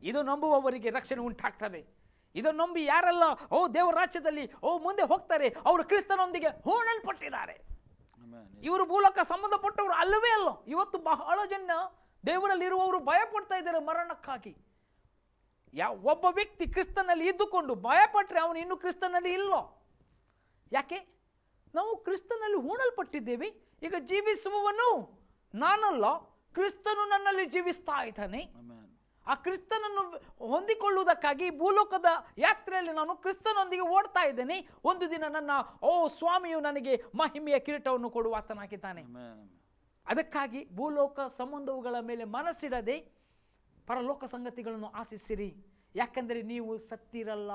ಇದು ನಂಬುವವರಿಗೆ ರಕ್ಷಣೆ ಉಂಟಾಗ್ತದೆ. ಇದನ್ನು ನಂಬಿ ಯಾರೆಲ್ಲ ದೇವರ ರಾಜ್ಯದಲ್ಲಿ ಮುಂದೆ ಹೋಗ್ತಾರೆ, ಅವರು ಕ್ರಿಸ್ತನೊಂದಿಗೆ ಹೂಣಲ್ಪಟ್ಟಿದ್ದಾರೆ. ಇವರು ಭೂಲೋಕ ಸಂಬಂಧಪಟ್ಟವರು ಅಲ್ಲವೇ ಅಲ್ಲ. ಇವತ್ತು ಬಹಳ ಜನ ದೇವರಲ್ಲಿರುವವರು ಭಯ ಪಡ್ತಾ ಇದ್ದಾರೆ ಮರಣಕ್ಕಾಗಿ. ಒಬ್ಬ ವ್ಯಕ್ತಿ ಕ್ರಿಸ್ತನಲ್ಲಿ ಇದ್ದುಕೊಂಡು ಭಯಪಟ್ಟರೆ ಅವನು ಇನ್ನೂ ಕ್ರಿಸ್ತನಲ್ಲಿ ಇಲ್ಲ. ಯಾಕೆ? ನಾವು ಕ್ರಿಸ್ತನಲ್ಲಿ ಹೂಣಲ್ಪಟ್ಟಿದ್ದೇವೆ. ಈಗ ಜೀವಿಸುವವನು ನಾನಲ್ಲ, ಕ್ರಿಸ್ತನು ನನ್ನಲ್ಲಿ ಜೀವಿಸ್ತಾ ಇದ್ದಾನೆ. ಆ ಕ್ರಿಸ್ತನನ್ನು ಹೊಂದಿಕೊಳ್ಳುವುದಕ್ಕಾಗಿ ಭೂಲೋಕದ ಯಾತ್ರೆಯಲ್ಲಿ ನಾನು ಕ್ರಿಸ್ತನೊಂದಿಗೆ ಓಡ್ತಾ ಇದ್ದೇನೆ. ಒಂದು ದಿನ ನನ್ನ ಸ್ವಾಮಿಯು ನನಗೆ ಮಹಿಮೆಯ ಕಿರೀಟವನ್ನು ಕೊಡುವ ಆತನಾಗಿದ್ದಾನೆ. ಅದಕ್ಕಾಗಿ ಭೂಲೋಕ ಸಂಬಂಧಗಳ ಮೇಲೆ ಮನಸ್ಸಿಡದೆ ಪರಲೋಕ ಸಂಗತಿಗಳನ್ನು ಆಶಿಸಿರಿ. ಯಾಕಂದರೆ ನೀವು ಸತ್ತಿರಲ್ಲ.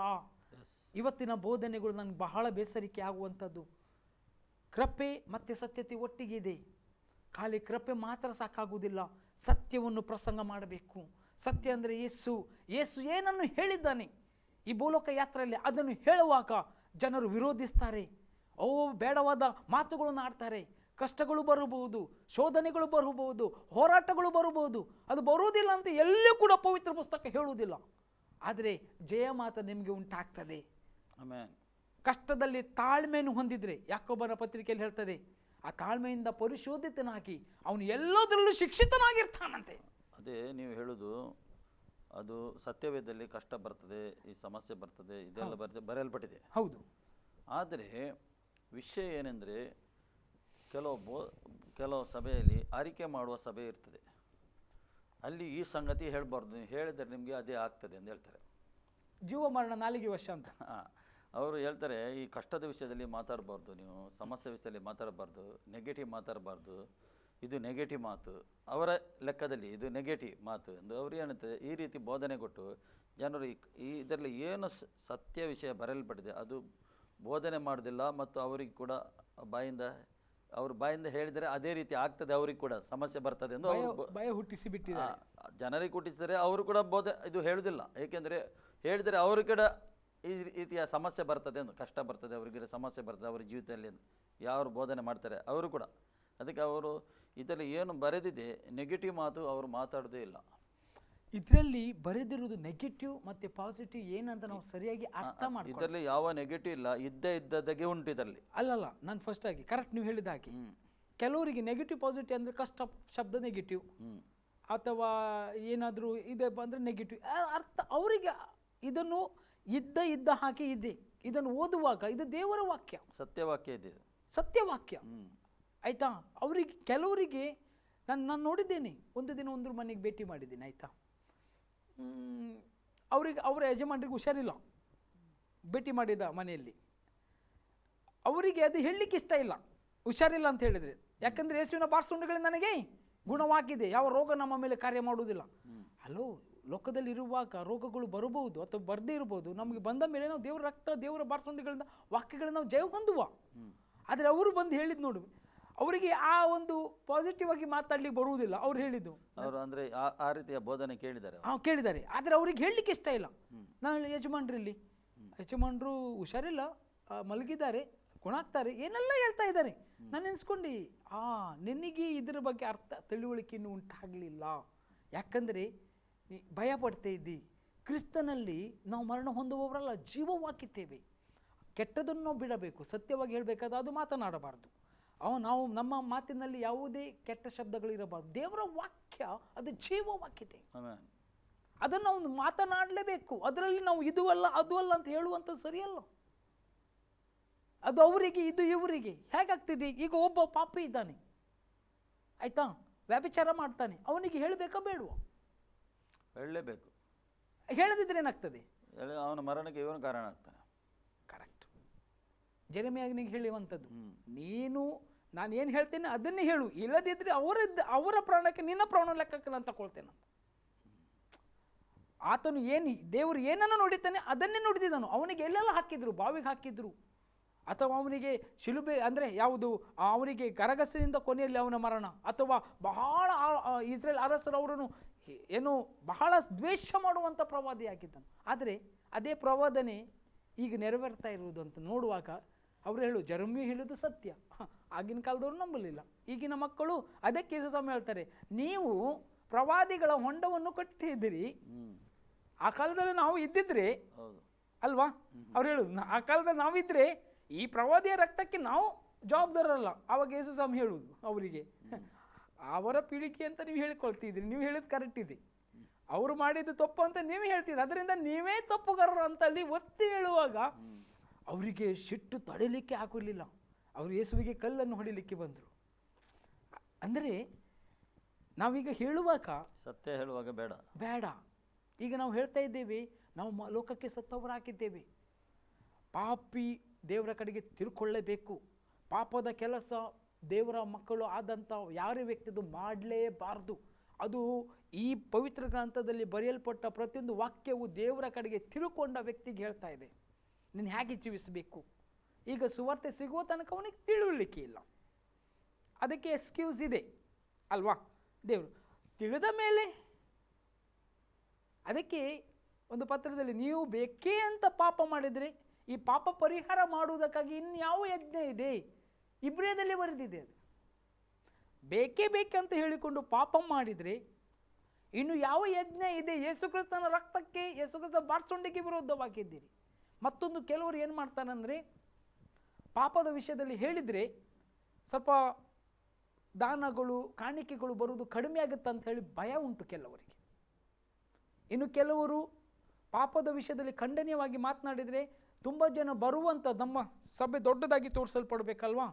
ಇವತ್ತಿನ ಬೋಧನೆಗಳು ನನಗೆ ಬಹಳ ಬೇಸರಿಕೆ ಆಗುವಂಥದ್ದು. ಕೃಪೆ ಮತ್ತು ಸತ್ಯತೆ ಒಟ್ಟಿಗಿದೆ. ಖಾಲಿ ಕೃಪೆ ಮಾತ್ರ ಸಾಕಾಗುವುದಿಲ್ಲ, ಸತ್ಯವನ್ನು ಪ್ರಸಂಗ ಮಾಡಬೇಕು. ಸತ್ಯ ಅಂದರೆ ಯೇಸು ಏನನ್ನು ಹೇಳಿದ್ದಾನೆ ಈ ಭೂಲೋಕ ಯಾತ್ರೆಯಲ್ಲಿ, ಅದನ್ನು ಹೇಳುವಾಗ ಜನರು ವಿರೋಧಿಸ್ತಾರೆ. ಬೇಡವಾದ ಮಾತುಗಳನ್ನು ಆಡ್ತಾರೆ. ಕಷ್ಟಗಳು ಬರಬಹುದು, ಶೋಧನೆಗಳು ಬರಬಹುದು, ಹೋರಾಟಗಳು ಬರಬಹುದು. ಅದು ಬರುವುದಿಲ್ಲ ಅಂತ ಎಲ್ಲೂ ಕೂಡ ಪವಿತ್ರ ಪುಸ್ತಕ ಹೇಳುವುದಿಲ್ಲ. ಆದರೆ ಜಯ ಮಾತ್ರ ನಿಮಗೆ ಉಂಟಾಗ್ತದೆ. ಕಷ್ಟದಲ್ಲಿ ತಾಳ್ಮೆಯನ್ನು ಹೊಂದಿದ್ರೆ, ಯಾಕೋಬನ ಪತ್ರಿಕೆಯಲ್ಲಿ ಹೇಳ್ತದೆ, ಆ ತಾಳ್ಮೆಯಿಂದ ಪರಿಶೋಧಿತನಾಗಿ ಅವನು ಎಲ್ಲದರಲ್ಲೂ ಶಿಕ್ಷಿತನಾಗಿರ್ತಾನಂತೆ. ಅದೇ ನೀವು ಹೇಳೋದು, ಅದು ಸತ್ಯವೇದದಲ್ಲಿ ಕಷ್ಟ ಬರ್ತದೆ, ಈ ಸಮಸ್ಯೆ ಬರ್ತದೆ, ಇದೆಲ್ಲ ಬರೆಯಲ್ಪಟ್ಟಿದೆ. ಹೌದು. ಆದರೆ ವಿಷಯ ಏನೆಂದರೆ, ಕೆಲವು ಸಭೆಯಲ್ಲಿ ಆರಿಕೆ ಮಾಡುವ ಸಭೆ ಇರ್ತದೆ. ಅಲ್ಲಿ ಈ ಸಂಗತಿ ಹೇಳ್ಬಾರ್ದು, ಹೇಳಿದರೆ ನಿಮಗೆ ಅದೇ ಆಗ್ತದೆ ಅಂತ ಹೇಳ್ತಾರೆ. ಜೀವ ಮರಣ ನಾಲಿಗೆ ವಶ ಅಂತ. ಅವರು ಹೇಳ್ತಾರೆ ಈ ಕಷ್ಟದ ವಿಷಯದಲ್ಲಿ ಮಾತಾಡಬಾರ್ದು, ನೀವು ಸಮಸ್ಯೆ ವಿಷಯದಲ್ಲಿ ಮಾತಾಡಬಾರ್ದು, ನೆಗೆಟಿವ್ ಮಾತಾಡಬಾರ್ದು, ಇದು ನೆಗೆಟಿವ್ ಮಾತು, ಅವರ ಲೆಕ್ಕದಲ್ಲಿ ಇದು ನೆಗೆಟಿವ್ ಮಾತು ಎಂದು ಅವರು ಹೇಳುತ್ತೆ. ಈ ರೀತಿ ಬೋಧನೆ ಕೊಟ್ಟು ಜನರು ಇದರಲ್ಲಿ ಏನು ಸತ್ಯ ವಿಷಯ ಬರೆಯಲ್ಪಟ್ಟಿದೆ ಅದು ಬೋಧನೆ ಮಾಡೋದಿಲ್ಲ, ಮತ್ತು ಅವರಿಗೆ ಕೂಡ ಅವ್ರ ಬಾಯಿಂದ ಹೇಳಿದರೆ ಅದೇ ರೀತಿ ಆಗ್ತದೆ, ಅವ್ರಿಗೆ ಕೂಡ ಸಮಸ್ಯೆ ಬರ್ತದೆ ಎಂದು ಭಯ ಹುಟ್ಟಿಸಿ ಬಿಟ್ಟಿದ್ದಾರೆ. ಜನರಿಗೆ ಹುಟ್ಟಿಸಿದರೆ ಅವರು ಕೂಡ ಇದು ಹೇಳುವುದಿಲ್ಲ, ಏಕೆಂದರೆ ಹೇಳಿದರೆ ಅವರು ಕೂಡ ಈ ರೀತಿಯ ಸಮಸ್ಯೆ ಬರ್ತದೆ ಎಂದು, ಕಷ್ಟ ಬರ್ತದೆ ಅವರಿಗೆ, ಸಮಸ್ಯೆ ಬರ್ತದೆ ಅವರ ಜೀವಿತದಲ್ಲಿ ಯಾರು ಬೋಧನೆ ಮಾಡ್ತಾರೆ ಅವರು ಕೂಡ. ಅದಕ್ಕೆ ಅವರು ಇದರಲ್ಲಿ ಏನು ಬರೆದಿದೆ ನೆಗೆಟಿವ್ ಮಾತು ಅವರು ಮಾತಾಡೋದೇ ಇಲ್ಲ. ಇದರಲ್ಲಿ ಬರೆದಿರುವುದು ನೆಗೆಟಿವ್ ಮತ್ತು ಪಾಸಿಟಿವ್ ಏನಂತ ನಾವು ಸರಿಯಾಗಿ ಅರ್ಥ ಮಾಡಿ, ಇದರಲ್ಲಿ ಯಾವ ನೆಗೆಟಿವ್ ಇಲ್ಲ, ಇದ್ದದಾಗೆ ಉಂಟು ಇದರಲ್ಲಿ. ಅಲ್ಲಲ್ಲ, ನಾನು ಫಸ್ಟ್ ಆಗಿ ಕರೆಕ್ಟ್ ನೀವು ಹೇಳಿದ ಹಾಗೆ ಕೆಲವರಿಗೆ ನೆಗೆಟಿವ್ ಪಾಸಿಟಿವ್ ಅಂದರೆ ಕಷ್ಟ ಶಬ್ದ ನೆಗೆಟಿವ್, ಅಥವಾ ಏನಾದರೂ ಇದೆ ಬಂದರೆ ನೆಗೆಟಿವ್ ಅರ್ಥ. ಅವರಿಗೆ ಇದನ್ನು ಇದ್ದ ಹಾಗೆ ಇದೆ, ಇದನ್ನು ಓದುವಾಗ ಇದು ದೇವರ ವಾಕ್ಯ, ಸತ್ಯವಾಕ್ಯ ಇದೆ, ಸತ್ಯವಾಕ್ಯ ಆಯಿತಾ. ಅವರಿಗೆ ಕೆಲವರಿಗೆ ನಾನು ನೋಡಿದ್ದೇನೆ, ಒಂದು ದಿನ ಒಂದು ಮನೆಗೆ ಭೇಟಿ ಮಾಡಿದ್ದೀನಿ ಆಯಿತಾ. ಅವರ ಯಜಮಾನರಿಗೆ ಹುಷಾರಿಲ್ಲ, ಭೇಟಿ ಮಾಡಿದ ಮನೆಯಲ್ಲಿ. ಅವರಿಗೆ ಅದು ಹೇಳಲಿಕ್ಕೆ ಇಷ್ಟ ಇಲ್ಲ, ಹುಷಾರಿಲ್ಲ ಅಂತ ಹೇಳಿದರೆ. ಯಾಕಂದರೆ ಯೇಸುವಿನ ಬಾರ್ಸುಂಡುಗಳಿಂದ ನನಗೆ ಗುಣವಾಗಿದೆ, ಯಾವ ರೋಗ ನಮ್ಮ ಮೇಲೆ ಕಾರ್ಯ ಮಾಡುವುದಿಲ್ಲ. ಹಲೋ, ಲೋಕದಲ್ಲಿ ಇರುವಾಗ ರೋಗಗಳು ಬರಬಹುದು ಅಥವಾ ಬರದೇ ಇರಬಹುದು. ನಮಗೆ ಬಂದ ಮೇಲೆ ನಾವು ದೇವರ ರಕ್ತ, ದೇವರ ಬಾರ್ಸುಂಡಿಗಳಿಂದ ವಾಕ್ಯಗಳನ್ನ ನಾವು ಜಯ ಹೊಂದುವ. ಆದರೆ ಅವರು ಬಂದು ಹೇಳಿದ್ದು ನೋಡು, ಅವರಿಗೆ ಆ ಒಂದು ಪಾಸಿಟಿವ್ ಆಗಿ ಮಾತಾಡ್ಲಿಕ್ಕೆ ಬರುವುದಿಲ್ಲ. ಅವ್ರು ಹೇಳಿದ್ದು ಅವರು ಅಂದರೆ ಆ ರೀತಿಯ ಬೋಧನೆ ಕೇಳಿದ್ದಾರೆ, ಕೇಳಿದ್ದಾರೆ, ಆದರೆ ಅವ್ರಿಗೆ ಹೇಳಲಿಕ್ಕೆ ಇಷ್ಟ ಇಲ್ಲ. ನಾನು ಯಜಮಾನರು ಹುಷಾರಿಲ್ಲ, ಮಲಗಿದ್ದಾರೆ, ಗುಣ ಆಗ್ತಾರೆ, ಏನೆಲ್ಲ ಹೇಳ್ತಾ ಇದ್ದಾರೆ. ನಾನು ನೆನೆಸ್ಕೊಂಡು ನಿನಗೆ ಇದರ ಬಗ್ಗೆ ಅರ್ಥ ತಿಳುವಳಿಕೆ ಇನ್ನೂ ಉಂಟಾಗಲಿಲ್ಲ. ಯಾಕಂದರೆ ಭಯ ಪಡ್ತಾ ಇದ್ದಿ. ಕ್ರಿಸ್ತನಲ್ಲಿ ನಾವು ಮರಣ ಹೊಂದುವವರಲ್ಲ, ಜೀವವಾಕಿದ್ದೇವೆ. ಕೆಟ್ಟದನ್ನು ನಾವು ಬಿಡಬೇಕು, ಸತ್ಯವಾಗಿ ಹೇಳಬೇಕಾದ ಅದು ಮಾತನಾಡಬಾರ್ದು. ನಾವು ನಮ್ಮ ಮಾತಿನಲ್ಲಿ ಯಾವುದೇ ಕೆಟ್ಟ ಶಬ್ದಗಳು ಇರಬಾರ್ದು. ದೇವರ ವಾಕ್ಯ ಅದು ಜೀವವಾಕ್ಯತೆ, ಅದನ್ನು ನಾವು ಮಾತನಾಡಲೇಬೇಕು. ಅದರಲ್ಲಿ ನಾವು ಇದು ಅಲ್ಲ ಅದು ಅಲ್ಲ ಅಂತ ಹೇಳುವಂಥದ್ದು ಸರಿಯಲ್ಲ. ಅದು ಅವರಿಗೆ, ಇದು ಇವರಿಗೆ ಹೇಗಾಗ್ತಿದೆ. ಈಗ ಒಬ್ಬ ಪಾಪಿ ಇದ್ದಾನೆ ಆಯಿತಾ, ವ್ಯಭಿಚಾರ ಮಾಡ್ತಾನೆ, ಅವನಿಗೆ ಹೇಳಬೇಕಾ ಬೇಡವಾ? ಹೇಳಲೇಬೇಕು. ಹೇಳದಿದ್ರೆ ಏನಾಗ್ತದೆ? ಅವನ ಮರಣಕ್ಕೆ ಇವನು ಕಾರಣ ಆಗ್ತಾನೆ. ಕರೆಕ್ಟ್. ಜೆರೆಮಿಯಾನಿಗೆ ಹೇಳುವಂಥದ್ದು, ನಾನು ಏನು ಹೇಳ್ತೇನೆ ಅದನ್ನೇ ಹೇಳು, ಇಲ್ಲದಿದ್ದರೆ ಅವರ ಪ್ರಾಣಕ್ಕೆ ನಿನ್ನ ಪ್ರಾಣ ಲೆಕ್ಕಕ್ಕೆ ನಾನು ತಗೊಳ್ತೇನೆ ಅಂತ. ಆತನು ದೇವರು ಏನನ್ನು ನೋಡಿದ್ದಾನೆ ಅದನ್ನೇ ನೋಡಿದ್ದಾನು. ಅವನಿಗೆ ಎಲ್ಲೆಲ್ಲ ಹಾಕಿದ್ರು, ಬಾವಿಗೆ ಹಾಕಿದ್ರು, ಅಥವಾ ಅವನಿಗೆ ಶಿಲುಬೆ ಅಂದರೆ ಯಾವುದು, ಅವನಿಗೆ ಗರಗಸಿನಿಂದ ಕೊನೆಯಲ್ಲಿ ಅವನ ಮರಣ, ಅಥವಾ ಬಹಳ ಇಸ್ರೇಲ್ ಅರಸರು ಅವರನ್ನು ಬಹಳ ದ್ವೇಷ ಮಾಡುವಂಥ ಪ್ರವಾದಿ ಆಗಿದ್ದನು. ಆದರೆ ಅದೇ ಪ್ರವಾದನೆ ಈಗ ನೆರವೇರ್ತಾ ಇರುವುದು ಅಂತ ನೋಡುವಾಗ ಅವರು ಜೆರೆಮಿಯ ಹೇಳೋದು ಸತ್ಯ. ಆಗಿನ ಕಾಲದವರು ನಂಬಲಿಲ್ಲ. ಈಗಿನ ಮಕ್ಕಳು ಅದಕ್ಕೆ ಯೇಸು ಸ್ವಾಮಿ ಹೇಳ್ತಾರೆ, ನೀವು ಪ್ರವಾದಿಗಳ ಹೊಂಡವನ್ನು ಕಟ್ತಿದ್ದೀರಿ. ಆ ಕಾಲದಲ್ಲಿ ನಾವು ಇದ್ದಿದ್ರೆ ಅಲ್ವಾ, ಅವ್ರು ಹೇಳುದು, ಆ ಕಾಲದಲ್ಲಿ ನಾವಿದ್ರೆ ಈ ಪ್ರವಾದಿಯ ರಕ್ತಕ್ಕೆ ನಾವು ಜವಾಬ್ದಾರಲ್ಲ. ಆವಾಗ ಯೇಸು ಸ್ವಾಮಿ ಹೇಳುವುದು ಅವರಿಗೆ, ಅವರ ಪೀಳಿಗೆ ಅಂತ ನೀವು ಹೇಳಿಕೊಳ್ತಿದ್ರಿ, ನೀವು ಹೇಳಿದ್ ಕರೆಕ್ಟ್ ಇದೆ, ಅವರು ಮಾಡಿದ್ದು ತಪ್ಪು ಅಂತ ನೀವು ಹೇಳ್ತಿದ್ರಿ, ಅದರಿಂದ ನೀವೇ ತಪ್ಪುಗಾರರು ಅಂತ ಅಲ್ಲಿ ಒತ್ತಿ ಹೇಳುವಾಗ ಅವರಿಗೆ ಸಿಟ್ಟು ತಡೆಯಲಿಕ್ಕೆ ಆಗೋಲಿಲ್ಲ. ಅವರು ಯೇಸುವಿಗೆ ಕಲ್ಲನ್ನು ಹೊಡಿಲಿಕ್ಕೆ ಬಂದರು. ಅಂದರೆ ನಾವೀಗ ಹೇಳುವಾಗ ಸತ್ಯ ಹೇಳುವಾಗ ಬೇಡ. ಈಗ ನಾವು ಹೇಳ್ತಾ ಇದ್ದೇವೆ, ನಾವು ಲೋಕಕ್ಕೆ ಸತ್ತವರು ಹಾಕಿದ್ದೇವೆ, ಪಾಪಿ ದೇವರ ಕಡೆಗೆ ತಿರ್ಕೊಳ್ಳೇಬೇಕು. ಪಾಪದ ಕೆಲಸ ದೇವರ ಮಕ್ಕಳು ಆದಂಥ ಯಾರೇ ವ್ಯಕ್ತಿದು ಮಾಡಲೇಬಾರ್ದು. ಅದು ಈ ಪವಿತ್ರ ಗ್ರಂಥದಲ್ಲಿ ಬರೆಯಲ್ಪಟ್ಟ ಪ್ರತಿಯೊಂದು ವಾಕ್ಯವು ದೇವರ ಕಡೆಗೆ ತಿರುಕೊಂಡ ವ್ಯಕ್ತಿಗೆ ಹೇಳ್ತಾ ಇದೆ, ನೀನು ಹೇಗೆ ಜೀವಿಸಬೇಕು. ಈಗ ಸುವಾರ್ತೆ ಸಿಗುವ ತನಕ ಅವನಿಗೆ ತಿಳುವಳಿಕೆ ಇಲ್ಲ, ಅದಕ್ಕೆ ಎಕ್ಸ್ಕ್ಯೂಸ್ ಇದೆ ಅಲ್ವಾ. ದೇವರು ತಿಳಿದ ಮೇಲೆ ಅದಕ್ಕೆ ಒಂದು ಪತ್ರದಲ್ಲಿ, ನೀವು ಬೇಕೇ ಅಂತ ಪಾಪ ಮಾಡಿದರೆ ಈ ಪಾಪ ಪರಿಹಾರ ಮಾಡುವುದಕ್ಕಾಗಿ ಇನ್ಯಾವ ಯಜ್ಞ ಇದೆ, ಇಬ್ರಿಯದಲ್ಲಿ ಬರೆದಿದೆ. ಅದು ಬೇಕಂತ ಹೇಳಿಕೊಂಡು ಪಾಪ ಮಾಡಿದರೆ ಇನ್ನು ಯಾವ ಯಜ್ಞ ಇದೆ? ಯೇಸುಕ್ರಿಸ್ತನ ರಕ್ತಕ್ಕೆ, ಯೇಸುಕ್ರಿಸ್ತ ಬಾರ್ಸುಂಡಿಗೆ ವಿರೋಧವಾಗಿದ್ದೀರಿ. ಮತ್ತೊಂದು ಕೆಲವರು ಏನು ಮಾಡ್ತಾರಂದರೆ, ಪಾಪದ ವಿಷಯದಲ್ಲಿ ಹೇಳಿದರೆ ಸ್ವಲ್ಪ ದಾನಗಳು ಕಾಣಿಕೆಗಳು ಬರುವುದು ಕಡಿಮೆ ಆಗುತ್ತೆ ಅಂತ ಹೇಳಿ ಭಯ ಉಂಟು ಕೆಲವರಿಗೆ. ಇನ್ನು ಕೆಲವರು ಪಾಪದ ವಿಷಯದಲ್ಲಿ ಖಂಡನೀಯವಾಗಿ ಮಾತನಾಡಿದರೆ ತುಂಬ ಜನ ಬರುವಂಥ ನಮ್ಮ ಸಭೆ ದೊಡ್ಡದಾಗಿ ತೋರಿಸಲ್ಪಡಬೇಕಲ್ವಾ,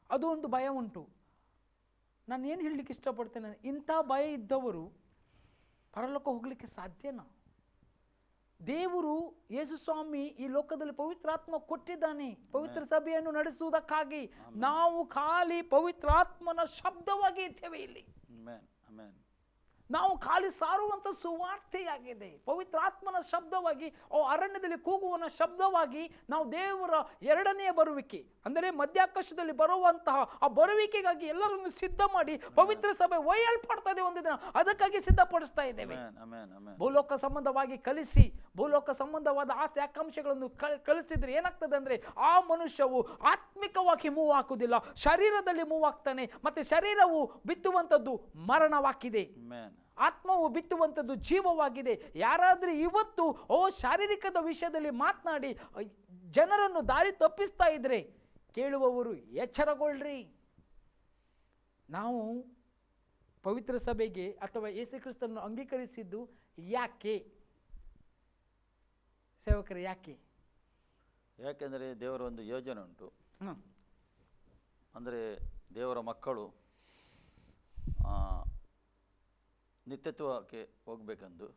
ಅದು ಒಂದು ಭಯ ಉಂಟು. ನಾನು ಏನು ಹೇಳಲಿಕ್ಕೆ ಇಷ್ಟಪಡ್ತೇನೆ, ಇಂಥ ಭಯ ಇದ್ದವರು ಪರಲೋಕ ಹೋಗಲಿಕ್ಕೆ ಸಾಧ್ಯನಾ? ದೇವರು ಯೇಸು ಸ್ವಾಮಿ ಈ ಲೋಕದಲ್ಲಿ ಪವಿತ್ರಾತ್ಮ ಕೊಟ್ಟಿದ್ದಾನೆ ಪವಿತ್ರ ಸಭೆಯನ್ನು ನಡೆಸುವುದಕ್ಕಾಗಿ. ನಾವು ಖಾಲಿ ಪವಿತ್ರಾತ್ಮನ ಶಬ್ದವಾಗಿ ಇದ್ದೇವೆ ಇಲ್ಲಿ. Amen amen. ನಾವು ಖಾಲಿ ಸಾರುವಂತ ಸುವಾರ್ತೆಯಾಗಿದೆ. ಪವಿತ್ರಾತ್ಮನ ಶಬ್ದವಾಗಿ, ಅರಣ್ಯದಲ್ಲಿ ಕೂಗುವನ ಶಬ್ದವಾಗಿ ನಾವು ದೇವರ ಎರಡನೆಯ ಬರುವಿಕೆ ಅಂದರೆ ಮಧ್ಯಾಕಾಶದಲ್ಲಿ ಬರುವಂತಹ ಆ ಬರುವಿಕೆಗಾಗಿ ಎಲ್ಲರನ್ನು ಸಿದ್ಧ ಮಾಡಿ ಪವಿತ್ರ ಸಭೆ ಒಯ್ಯಲ್ಪಡ್ತಾ ಇದೆ ಒಂದು ದಿನ, ಅದಕ್ಕಾಗಿ ಸಿದ್ಧಪಡಿಸ್ತಾ ಇದ್ದೇವೆ. ಭೂಲೋಕ ಸಂಬಂಧವಾಗಿ ಕಲಿಸಿ, ಭೂಲೋಕ ಸಂಬಂಧವಾದ ಆಸೆ ಆಕಾಂಕ್ಷೆಗಳನ್ನು ಕಲಿಸಿದ್ರೆ ಏನಾಗ್ತದೆ ಅಂದ್ರೆ ಆ ಮನುಷ್ಯವು ಆತ್ಮಿಕವಾಗಿ ಮೂವ್ ಹಾಕುವುದಿಲ್ಲ, ಶರೀರದಲ್ಲಿ ಮೂವ್ ಆಗ್ತಾನೆ. ಮತ್ತೆ ಶರೀರವು ಬಿತ್ತುವಂಥದ್ದು ಮರಣವಾಗಿದೆ, ಆತ್ಮವು ಬಿತ್ತುವಂಥದ್ದು ಜೀವವಾಗಿದೆ. ಯಾರಾದ್ರೂ ಇವತ್ತು ಶಾರೀರಿಕದ ವಿಷಯದಲ್ಲಿ ಮಾತನಾಡಿ ಜನರನ್ನು ದಾರಿ ತಪ್ಪಿಸ್ತಾ ಇದ್ರೆ ಕೇಳುವವರು ಎಚ್ಚರಗೊಳ್ಳ್ರಿ. ನಾವು ಪವಿತ್ರ ಸಭೆಗೆ ಅಥವಾ ಯೇಸು ಕ್ರಿಸ್ತನನ್ನು ಅಂಗೀಕರಿಸಿದ್ದು ಯಾಕೆ ಸೇವಕರೇ? ಯಾಕೆಂದರೆ ದೇವರ ಒಂದು ಯೋಜನೆ ಉಂಟು. ಅಂದರೆ ದೇವರ ಮಕ್ಕಳು ನಿತ್ಯತ್ವಕ್ಕೆ ಹೋಗಬೇಕೆಂದು,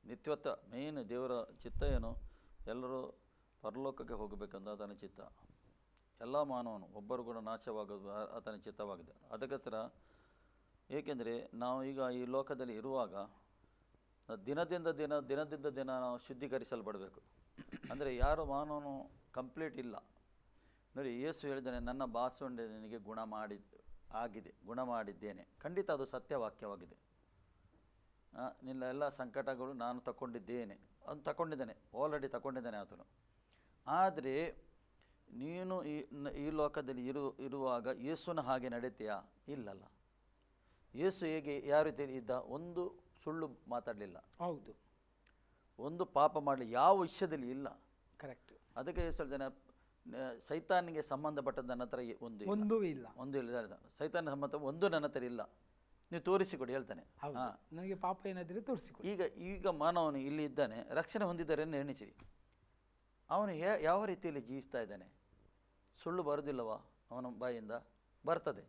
ನಿತ್ಯತ್ವ ಮೇನ್ ದೇವರ ಚಿತ್ತ ಏನು, ಎಲ್ಲರೂ ಪರಲೋಕಕ್ಕೆ ಹೋಗಬೇಕೆಂದು ಆತನ ಚಿತ್ತ. ಎಲ್ಲ ಮಾನವನು ಒಬ್ಬರು ಕೂಡ ನಾಶವಾಗೋದು ಆತನ ಚಿತ್ತವಾಗಿದೆ. ಅದಕ್ಕೋಸ್ಕರ ಏಕೆಂದರೆ ನಾವು ಈಗ ಈ ಲೋಕದಲ್ಲಿ ಇರುವಾಗ ದಿನದಿಂದ ದಿನ ನಾವು ಶುದ್ಧೀಕರಿಸಲ್ಪಡಬೇಕು. ಅಂದರೆ ಯಾರು ಮಾನವನು ಕಂಪ್ಲೀಟ್ ಇಲ್ಲ. ನೋಡಿ, ಯೇಸು ಹೇಳಿದ್ದಾನೆ, ನನ್ನ ಬಾಸುಂಡೆ ನಿನಗೆ ಗುಣ ಮಾಡಿದ್ದೇನೆ. ಖಂಡಿತ ಅದು ಸತ್ಯವಾಕ್ಯವಾಗಿದೆ. ನಿನ್ನ ಎಲ್ಲ ಸಂಕಟಗಳು ನಾನು ತಗೊಂಡಿದ್ದೇನೆ, ಅದು ತಗೊಂಡಿದ್ದಾನೆ, ಆಲ್ರೆಡಿ ತಗೊಂಡಿದ್ದಾನೆ ಆತನು. ಆದರೆ ನೀನು ಈ ಲೋಕದಲ್ಲಿ ಇರುವಾಗ ಯೇಸುನ ಹಾಗೆ ನಡೀತೀಯಾ? ಇಲ್ಲಲ್ಲ. ಯೇಸು ಹೇಗೆ ಯಾವ ರೀತಿ ಇದ್ದ? ಒಂದು ಸುಳ್ಳು ಮಾತಾಡಲಿಲ್ಲ, ಹೌದು, ಒಂದು ಪಾಪ ಮಾಡಲಿ, ಯಾವ ವಿಷಯದಲ್ಲಿ ಇಲ್ಲ. ಕರೆಕ್ಟ್. ಅದಕ್ಕೆ ಯೇಸು ಜನ ಸೈತಾನಿಗೆ ಸಂಬಂಧಪಟ್ಟದ್ದು ನನ್ನ ಹತ್ರ ಒಂದೂ ಇಲ್ಲ. ಸೈತಾನ ಸಂಬಂಧ ಒಂದು ನನ್ನ ಹತ್ರ ಇಲ್ಲ, ನೀವು ತೋರಿಸಿಕೊಡಿ ಹೇಳ್ತಾನೆ. ನನಗೆ ಪಾಪ ಏನಾದರೂ ತೋರಿಸಿಕೊಡಿ. ಈಗ ಮಾನವನು ಇಲ್ಲಿ ಇದ್ದಾನೆ, ರಕ್ಷಣೆ ಹೊಂದಿದ್ದಾರೆ ಎಣಿಸಿರಿ. ಅವನು ಯಾವ ರೀತಿಯಲ್ಲಿ ಜೀವಿಸ್ತಾ ಇದ್ದಾನೆ? ಸುಳ್ಳು ಬರೋದಿಲ್ಲವಾ ಅವನ ಬಾಯಿಂದ? ಬರ್ತದೆ.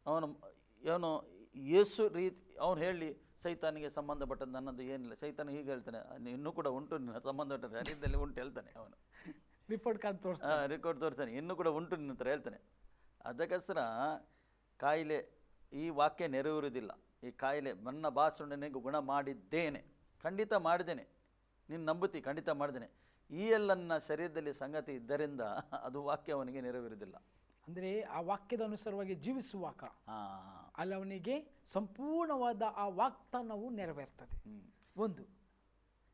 ಅವನು ಯೇಸು ರೀತಿ ಅವನು ಹೇಳಿ ಸೈತಾನಿಗೆ ಸಂಬಂಧಪಟ್ಟದ್ದು ನನ್ನದು ಏನಿಲ್ಲ. ಸೈತಾನ ಹೀಗೆ ಹೇಳ್ತಾನೆ, ಇನ್ನೂ ಕೂಡ ಉಂಟು ನಿನ್ನ ಸಂಬಂಧಪಟ್ಟ ಶರೀರದಲ್ಲಿ ಉಂಟು ಹೇಳ್ತಾನೆ. ಅವನು ರಿಕಾರ್ಡ್ ತೋರಿಸ್ತಾನೆ, ಇನ್ನೂ ಕೂಡ ಉಂಟು ನಿನ್ನ ಹತ್ರ ಹೇಳ್ತಾನೆ. ಅದಕ್ಕೋಸ್ಕರ ಕಾಯಿಲೆ, ಈ ವಾಕ್ಯ ನೆರವೇರುವುದಿಲ್ಲ. ಈ ಕಾಯಿಲೆ ನನ್ನ ಬಾಸುಂಡನಿಗೆ ಗುಣ ಮಾಡಿದ್ದೇನೆ, ಖಂಡಿತ ಮಾಡಿದ್ದೇನೆ, ನೀನು ನಂಬುತ್ತಿ, ಖಂಡಿತ ಮಾಡಿದ್ದೇನೆ. ಈ ಎಲ್ಲ ನನ್ನ ಶರೀರದಲ್ಲಿ ಸಂಗತಿ ಇದ್ದರಿಂದ ಅದು ವಾಕ್ಯ ಅವನಿಗೆ ನೆರವೇರುವುದಿಲ್ಲ. ಅಂದರೆ ಆ ವಾಕ್ಯದ ಅನುಸಾರವಾಗಿ ಜೀವಿಸುವಾಗ ಅಲ್ಲಿ ಅವನಿಗೆ ಸಂಪೂರ್ಣವಾದ ಆ ವಾಗ್ದಾನವು ನೆರವೇರ್ತದೆ. ಒಂದು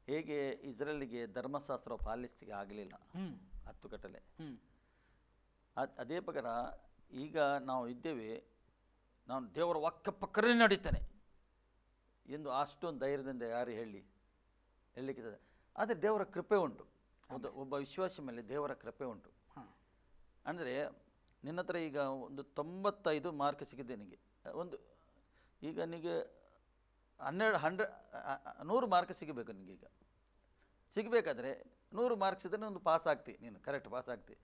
ಹೇಗೆ ಇಸ್ರೇಲಿಗೆ ಧರ್ಮಶಾಸ್ತ್ರ ಪಾಲಿಸಲಿಕ್ಕೆ ಆಗಲಿಲ್ಲ 10 ಕಟ್ಟಲೆ, ಅದೇ ಪ್ರಕಾರ ಈಗ ನಾವು ಇದ್ದೇವೆ, ನಾನು ದೇವರ ವಾಕ್ಯ ಪಕ್ಕನೇ ನಡೀತೇನೆ ಎಂದು ಅಷ್ಟೊಂದು ಧೈರ್ಯದಿಂದ ಯಾರು ಹೇಳಲಿಕ್ಕೆ ಸಾಧ್ಯ? ಆದರೆ ದೇವರ ಕೃಪೆ ಉಂಟು, ಒಬ್ಬ ವಿಶ್ವಾಸಿ ಮೇಲೆ ದೇವರ ಕೃಪೆ ಉಂಟು. ಅಂದರೆ ನಿನ್ನ ಹತ್ರ ಈಗ ಒಂದು 95 ಮಾರ್ಕ್ ಸಿಕ್ಕಿದೆ ನಿನಗೆ. ಈಗ ನಿನಗೆ 100 ಮಾರ್ಕ್ ಸಿಗಬೇಕು. ನಿನಗೆ ಈಗ ಸಿಗಬೇಕಾದ್ರೆ 100 ಮಾರ್ಕ್ಸ್ ಇದ್ದರೆ ಒಂದು ಪಾಸ್ ಆಗ್ತಿ, ನೀನು ಕರೆಕ್ಟ್ ಪಾಸ್ ಆಗ್ತಿ.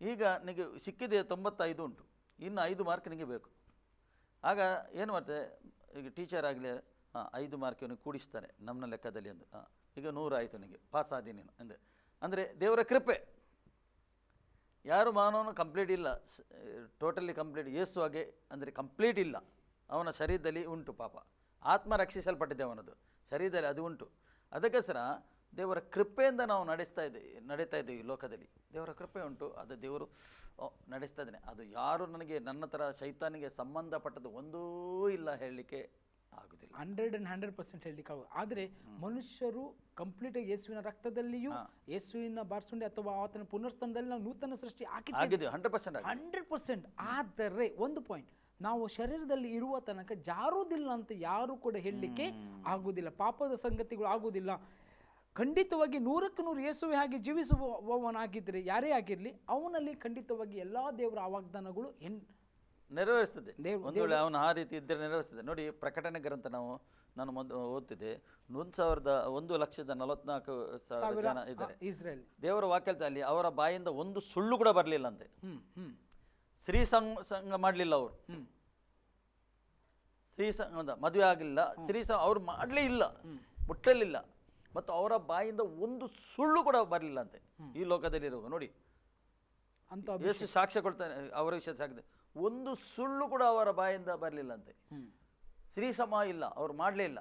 ಈಗ ನಿನಗೆ ಸಿಕ್ಕಿದೆ 95 ಉಂಟು, ಇನ್ನು 5 ಮಾರ್ಕ್ ನಿನಗೆ ಬೇಕು. ಆಗ ಏನು ಮಾಡ್ತದೆ, ಈಗ ಟೀಚರ್ ಆಗಲಿ 5 ಮಾರ್ಕ್ ಅವನಿಗೆ ಕೂಡಿಸ್ತಾರೆ ನಮ್ಮ ಲೆಕ್ಕದಲ್ಲಿ ಅಂದು. ಈಗ 100 ಆಯಿತು, ನಿನಗೆ ಪಾಸ್ ಆದಿ ನೀನು ಅಂದರೆ ದೇವರ ಕೃಪೆ. ಯಾರು ಮಾನವನು ಕಂಪ್ಲೀಟ್ ಇಲ್ಲ, ಟೋಟಲಿ ಕಂಪ್ಲೀಟ್ ಯೇಸು ಹಾಗೆ ಅಂದರೆ ಕಂಪ್ಲೀಟ್ ಇಲ್ಲ. ಅವನ ಶರೀರದಲ್ಲಿ ಉಂಟು ಪಾಪ, ಆತ್ಮ ರಕ್ಷಿಸಲ್ಪಟ್ಟಿದೆ ಅವನದು, ಶರೀರದಲ್ಲಿ ಅದು ಉಂಟು. ಅದಕ್ಕೋಸ್ಕರ ದೇವರ ಕೃಪೆಯಿಂದ ನಾವು ನಡೀತಾ ಇದ್ದೇವೆ ಈ ಲೋಕದಲ್ಲಿ. ದೇವರ ಕೃಪೆ ಉಂಟು, ಅದು ದೇವರು ನಡೆಸ್ತಾ ಇದ್ದಾನೆ. ಅದು ಯಾರು ನನ್ನ ಥರ ಶೈತಾನಿಗೆ ಸಂಬಂಧಪಟ್ಟದ್ದು ಒಂದೂ ಇಲ್ಲ ಹೇಳಲಿಕ್ಕೆ ಆಗುದಿಲ್ಲ. 100% ಹೇಳಲಿಕ್ಕೆ ಆಗ. ಆದರೆ ಮನುಷ್ಯರು ಕಂಪ್ಲೀಟಾಗಿ ಯೇಸುವಿನ ರಕ್ತದಲ್ಲಿಯೂ ಯೇಸುವಿನ ಬಾರ್ಸುಂಡೆ ಅಥವಾ ಆತನ ಪುನರ್ಸ್ಥಾನದಲ್ಲಿ ನಾವು ನೂತನ ಸೃಷ್ಟಿ ಆಗಿದೆ 100%. ಆದರೆ ಒಂದು ಪಾಯಿಂಟ್, ನಾವು ಶರೀರದಲ್ಲಿ ಇರುವ ತನಕ ಜಾರುವುದಿಲ್ಲ ಅಂತ ಯಾರು ಕೂಡ ಹೇಳಲಿಕ್ಕೆ ಆಗುವುದಿಲ್ಲ. ಪಾಪದ ಸಂಗತಿಗಳು ಆಗುವುದಿಲ್ಲ. ಖಂಡಿತವಾಗಿ 100% ಯೇಸುವೆ ಹಾಗೆ ಜೀವಿಸುವವನಾಗಿದ್ದರೆ ಯಾರೇ ಆಗಿರಲಿ, ಅವನಲ್ಲಿ ಖಂಡಿತವಾಗಿ ಎಲ್ಲ ದೇವರ ವಾಗ್ದಾನಗಳು ನೆರವೇರಿಸ್ತದೆ. ಒಂದು ವೇಳೆ ಅವನು ಆ ರೀತಿ ಇದ್ದರೆ ನೆರವೇರಿಸ್ತದೆ. ನೋಡಿ, ಪ್ರಕಟಣೆ ಗ್ರಂಥ ನಾನು ಮೊದಲು ಓದ್ತಿದ್ದೆ, 1,44,000 ಜನ ಇದ್ದಾರೆ ಇಸ್ರೇಲ್. ದೇವರ ವಾಕ್ಯದಲ್ಲಿ ಅವರ ಬಾಯಿಂದ ಒಂದು ಸುಳ್ಳು ಕೂಡ ಬರಲಿಲ್ಲ ಅಂತೆ. ಸ್ತ್ರೀ ಸಂಘ ಮಾಡಲಿಲ್ಲ, ಅವರು ಸ್ತ್ರೀ ಸಂಘ ಮದುವೆ ಆಗಲಿಲ್ಲ, ಸ್ತ್ರೀ ಸಂಘ ಅವ್ರು ಮಾಡಲೇ ಇಲ್ಲ, ಮುಟ್ಟಲಿಲ್ಲ. ಮತ್ತು ಅವರ ಬಾಯಿಂದ ಒಂದು ಸುಳ್ಳು ಕೂಡ ಬರಲಿಲ್ಲ ಅಂತೆ ಈ ಲೋಕದಲ್ಲಿರುವ. ನೋಡಿ ಅಂತ ಯೇಸು ಸಾಕ್ಷ್ಯ ಕೊಡ್ತಾನೆ ಅವರ ವಿಷಯ ಸಾಕ್ದೆ, ಒಂದು ಸುಳ್ಳು ಕೂಡ ಅವರ ಬಾಯಿಂದ ಬರಲಿಲ್ಲ ಅಂತೆ. ಸ್ತ್ರೀ ಸಮ ಇಲ್ಲ, ಅವ್ರು ಮಾಡಲೇ ಇಲ್ಲ.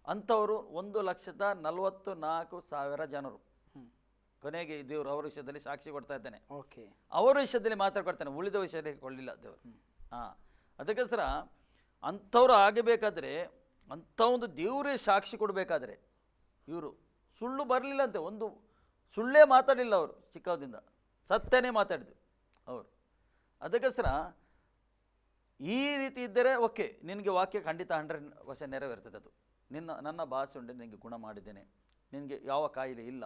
ಅಂಥವರು 1,44,000 ಜನರು. ಕೊನೆಗೆ ದೇವರು ಅವರ ವಿಷಯದಲ್ಲಿ ಸಾಕ್ಷಿ ಕೊಡ್ತಾ ಇದ್ದಾನೆ. ಓಕೆ, ಅವರ ವಿಷಯದಲ್ಲಿ ಮಾತಾಡ್ಕೊಡ್ತಾನೆ, ಉಳಿದ ವಿಷಯದಲ್ಲಿ ಕೊಳ್ಳಿಲ್ಲ ದೇವರು. ಅದಕ್ಕೋಸ್ಕರ ಅಂಥವ್ರು ಆಗಬೇಕಾದ್ರೆ, ಅಂಥ ಒಂದು ದೇವರೇ ಸಾಕ್ಷಿ ಕೊಡಬೇಕಾದ್ರೆ ಇವರು ಸುಳ್ಳು ಬರಲಿಲ್ಲ ಅಂತೆ, ಒಂದು ಸುಳ್ಳೇ ಮಾತಾಡಲಿಲ್ಲ ಅವರು. ಚಿಕ್ಕದಿಂದ ಸತ್ಯನೇ ಮಾತಾಡಿದ್ರು ಅವರು. ಅದಕ್ಕೋಸ್ಕರ ಈ ರೀತಿ ಇದ್ದರೆ ಓಕೆ, ನಿನಗೆ ವಾಕ್ಯ ಖಂಡಿತ 100% ನೆರವೇರ್ತದೆ. ಅದು ನನ್ನ ಭಾಷೆ ಉಂಟು, ನಿನಗೆ ಗುಣ ಮಾಡಿದ್ದೇನೆ, ನಿನಗೆ ಯಾವ ಕಾಯಿಲೆ ಇಲ್ಲ,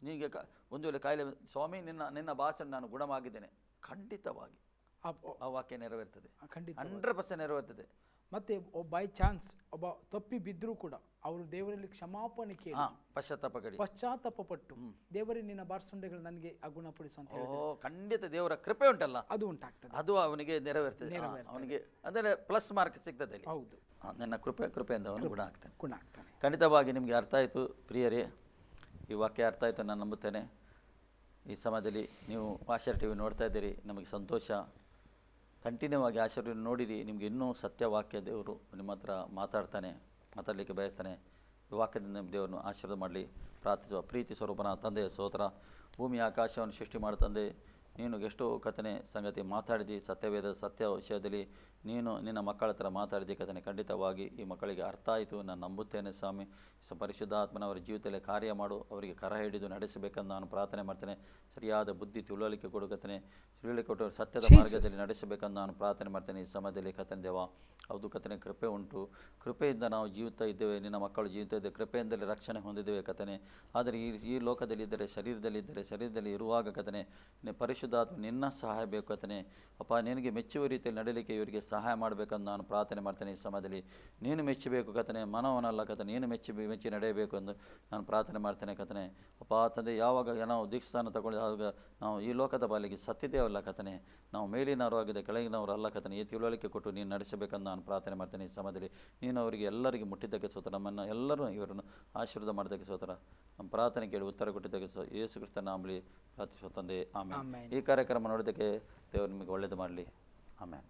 ನಿನಗೆ ಒಂದು ವೇಳೆ ಕಾಯಿಲೆ ಸ್ವಾಮಿ ನಿನ್ನ ಭಾಷೆ ನಾನು ಗುಣವಾಗಿದ್ದೇನೆ, ಖಂಡಿತವಾಗಿ ಆ ವಾಕ್ಯ ನೆರವೇರ್ತದೆ, ಖಂಡಿತ 100% ನೆರವೇರ್ತದೆ. ಮತ್ತೆ ಬೈ ಚಾನ್ಸ್ ಒಬ್ಬ ತಪ್ಪಿ ಬಿದ್ದರೂ ಕೂಡ ಅವರು ದೇವರಲ್ಲಿ ಕ್ಷಮಾಪಣೆ ಕೇಳಿ ಪಶ್ಚಾತ್ತಾಪ ಪಟ್ಟು ದೇವರೇ ನಿನ್ನ ಬಾರ್ಸುಂಡೆಗಳು ನನಗೆ ಗುಣಪಡಿಸು ಅಂತ ಹೇಳಿ ಖಂಡಿತ ದೇವರ ಕೃಪೆ ಉಂಟಲ್ಲ, ಅದು ಉಂಟಾಗ್ತದೆ, ಅದು ಅವನಿಗೆ ನೆರವೇರ್ತದೆ. ಅವನಿಗೆ ಅಂದರೆ ಪ್ಲಸ್ ಮಾರ್ಕ್ ಸಿಗ್ತದೆ. ಹೌದು, ನನ್ನ ಕೃಪೆಯಿಂದ ಅವನು ಗುಣ ಆಗ್ತಾನೆ. ಖಂಡಿತವಾಗಿ ನಿಮಗೆ ಅರ್ಥ ಆಯಿತು ಪ್ರಿಯರೇ, ಈ ವಾಕ್ಯ ಅರ್ಥ ಆಯಿತು ನಾನು ನಂಬುತ್ತೇನೆ. ಈ ಸಮಯದಲ್ಲಿ ನೀವು ಆಶೀರ್ವಾದ ಟಿವಿ ನೋಡ್ತಾ ಇದ್ದೀರಿ, ನಮಗೆ ಸಂತೋಷ. ಕಂಟಿನ್ಯೂ ಆಗಿ ಆಶೀರ್ವಾದ ನೋಡಿರಿ, ನಿಮಗೆ ಇನ್ನೂ ಸತ್ಯವಾಕ್ಯ ದೇವರು ನಿಮ್ಮ ಹತ್ರ ಮಾತಾಡಲಿಕ್ಕೆ ಬಯಸ್ತಾನೆ. ಈ ವಾಕ್ಯದಿಂದ ನಿಮ್ಮ ದೇವರನ್ನು ಆಶೀರ್ವಾದ ಮಾಡಲಿ ಪ್ರಾರ್ಥಿಸುವ. ಪ್ರೀತಿ ಸ್ವರೂಪನ ತಂದೆಯ ಸ್ತೋತ್ರ, ಭೂಮಿ ಆಕಾಶವನ್ನು ಸೃಷ್ಟಿ ಮಾಡು ತಂದೆ, ನೀನು ಎಷ್ಟೋ ಕಥನೆ ಸಂಗತಿ ಮಾತಾಡಿದಿ, ಸತ್ಯವೇದ ಸತ್ಯ ವಿಷಯದಲ್ಲಿ ನೀನು ನಿನ್ನ ಮಕ್ಕಳ ಹತ್ರ ಮಾತಾಡಿದಿ ಕಥನೆ. ಖಂಡಿತವಾಗಿ ಈ ಮಕ್ಕಳಿಗೆ ಅರ್ಥ ಆಯಿತು, ನಾನು ನಂಬುತ್ತೇನೆ ಸ್ವಾಮಿ. ಪರಿಶುದ್ಧಾತ್ಮನವರ ಜೀವಿತದಲ್ಲಿ ಕಾರ್ಯ ಮಾಡು, ಅವರಿಗೆ ಕರ ಹಿಡಿದು ನಡೆಸಬೇಕೆಂದು ನಾನು ಪ್ರಾರ್ಥನೆ ಮಾಡ್ತೇನೆ. ಸರಿಯಾದ ಬುದ್ಧಿ ತಿಳುವಳಿಕೆ ಕೊಡುಕತನೆ, ತಿಳುವಳಿಕೆ ಕೊಟ್ಟು ಸತ್ಯದ ಮಾರ್ಗದಲ್ಲಿ ನಡೆಸಬೇಕೆಂದು ನಾನು ಪ್ರಾರ್ಥನೆ ಮಾಡ್ತೇನೆ. ಈ ಸಮಯದಲ್ಲಿ ಕಥನೆ ದೇವ, ಹೌದು ಕಥನೆ ಕೃಪೆ ಉಂಟು, ಕೃಪೆಯಿಂದ ನಾವು ಜೀವಿತ ಇದ್ದೇವೆ, ನಿನ್ನ ಮಕ್ಕಳು ಜೀವಿತ ಇದ್ದೇವೆ, ಕೃಪೆಯಿಂದಲೇ ರಕ್ಷಣೆ ಹೊಂದಿದ್ದೇವೆ ಕಥನೆ. ಆದರೆ ಈ ಲೋಕದಲ್ಲಿದ್ದರೆ, ಶರೀರದಲ್ಲಿ ಇರುವಾಗ ಕಥನೆ ಪರಿಶುದ್ಧಾತ್ಮ ನಿನ್ನ ಸಹಾಯ ಬೇಕು ಕಥನೆ. ಅಪ್ಪ, ನಿನಗೆ ಮೆಚ್ಚುವ ರೀತಿಯಲ್ಲಿ ನಡೀಲಿಕ್ಕೆ ಇವರಿಗೆ ಸಹಾಯ ಮಾಡಬೇಕಂದು ನಾನು ಪ್ರಾರ್ಥನೆ ಮಾಡ್ತೇನೆ. ಈ ಸಮಯದಲ್ಲಿ ನೀನು ಮೆಚ್ಚಬೇಕು ಕಥನೆ, ಮನವನಲ್ಲ ಕಥನೆ, ನೀನು ಮೆಚ್ಚಿ ನಡೆಯಬೇಕು ಎಂದು ನಾನು ಪ್ರಾರ್ಥನೆ ಮಾಡ್ತೇನೆ ಕಥನೆ. ಅಪ್ಪ ತಂದೆ, ಯಾವಾಗ ನಾವು ದೀಕ್ಷಾನ ತಗೊಳ್ಳುವಾಗ ನಾವು ಈ ಲೋಕದ ಬಾಲಿಗೆ ಸತ್ತಿದ್ದೇವಲ್ಲ ಕಥನೆ, ನಾವು ಮೇಲಿನವರು ಆಗಿದೆ ಕೆಳಗಿನವರು ಅಲ್ಲ ಕಥನೆ. ಈ ತಿಳುವಳಿಕೆ ಕೊಟ್ಟು ನೀನು ನಡೆಸಬೇಕಂದು ನಾನು ಪ್ರಾರ್ಥನೆ ಮಾಡ್ತೇನೆ. ಈ ಸಮಯದಲ್ಲಿ ನೀನು ಅವರಿಗೆ ಎಲ್ಲರಿಗೆ ಮುಟ್ಟಿದ್ದಕ್ಕೆ ಸ್ತೋತ್ರ, ನಮ್ಮನ್ನು ಎಲ್ಲರೂ ಇವರನ್ನು ಆಶೀರ್ವಾದ ಮಾಡೋದಕ್ಕೆ ಸ್ತೋತ್ರ. ನಮ್ಮ ಪ್ರಾರ್ಥನೆ ಕೇಳಿ ಉತ್ತರ ಕೊಟ್ಟಿದ್ದಕ್ಕೆ ಯೇಸು ಕ್ರಿಸ್ತನ ನಾಮದಲ್ಲಿ ಪ್ರಾರ್ಥಿಸುವ ತಂದೆ, ಆಮೇಲೆ. ಈ ಕಾರ್ಯಕ್ರಮ ನೋಡೋದಕ್ಕೆ ದೇವರು ನಿಮಗೆ ಒಳ್ಳೆಯದು ಮಾಡಲಿ. ಆಮೇಲೆ.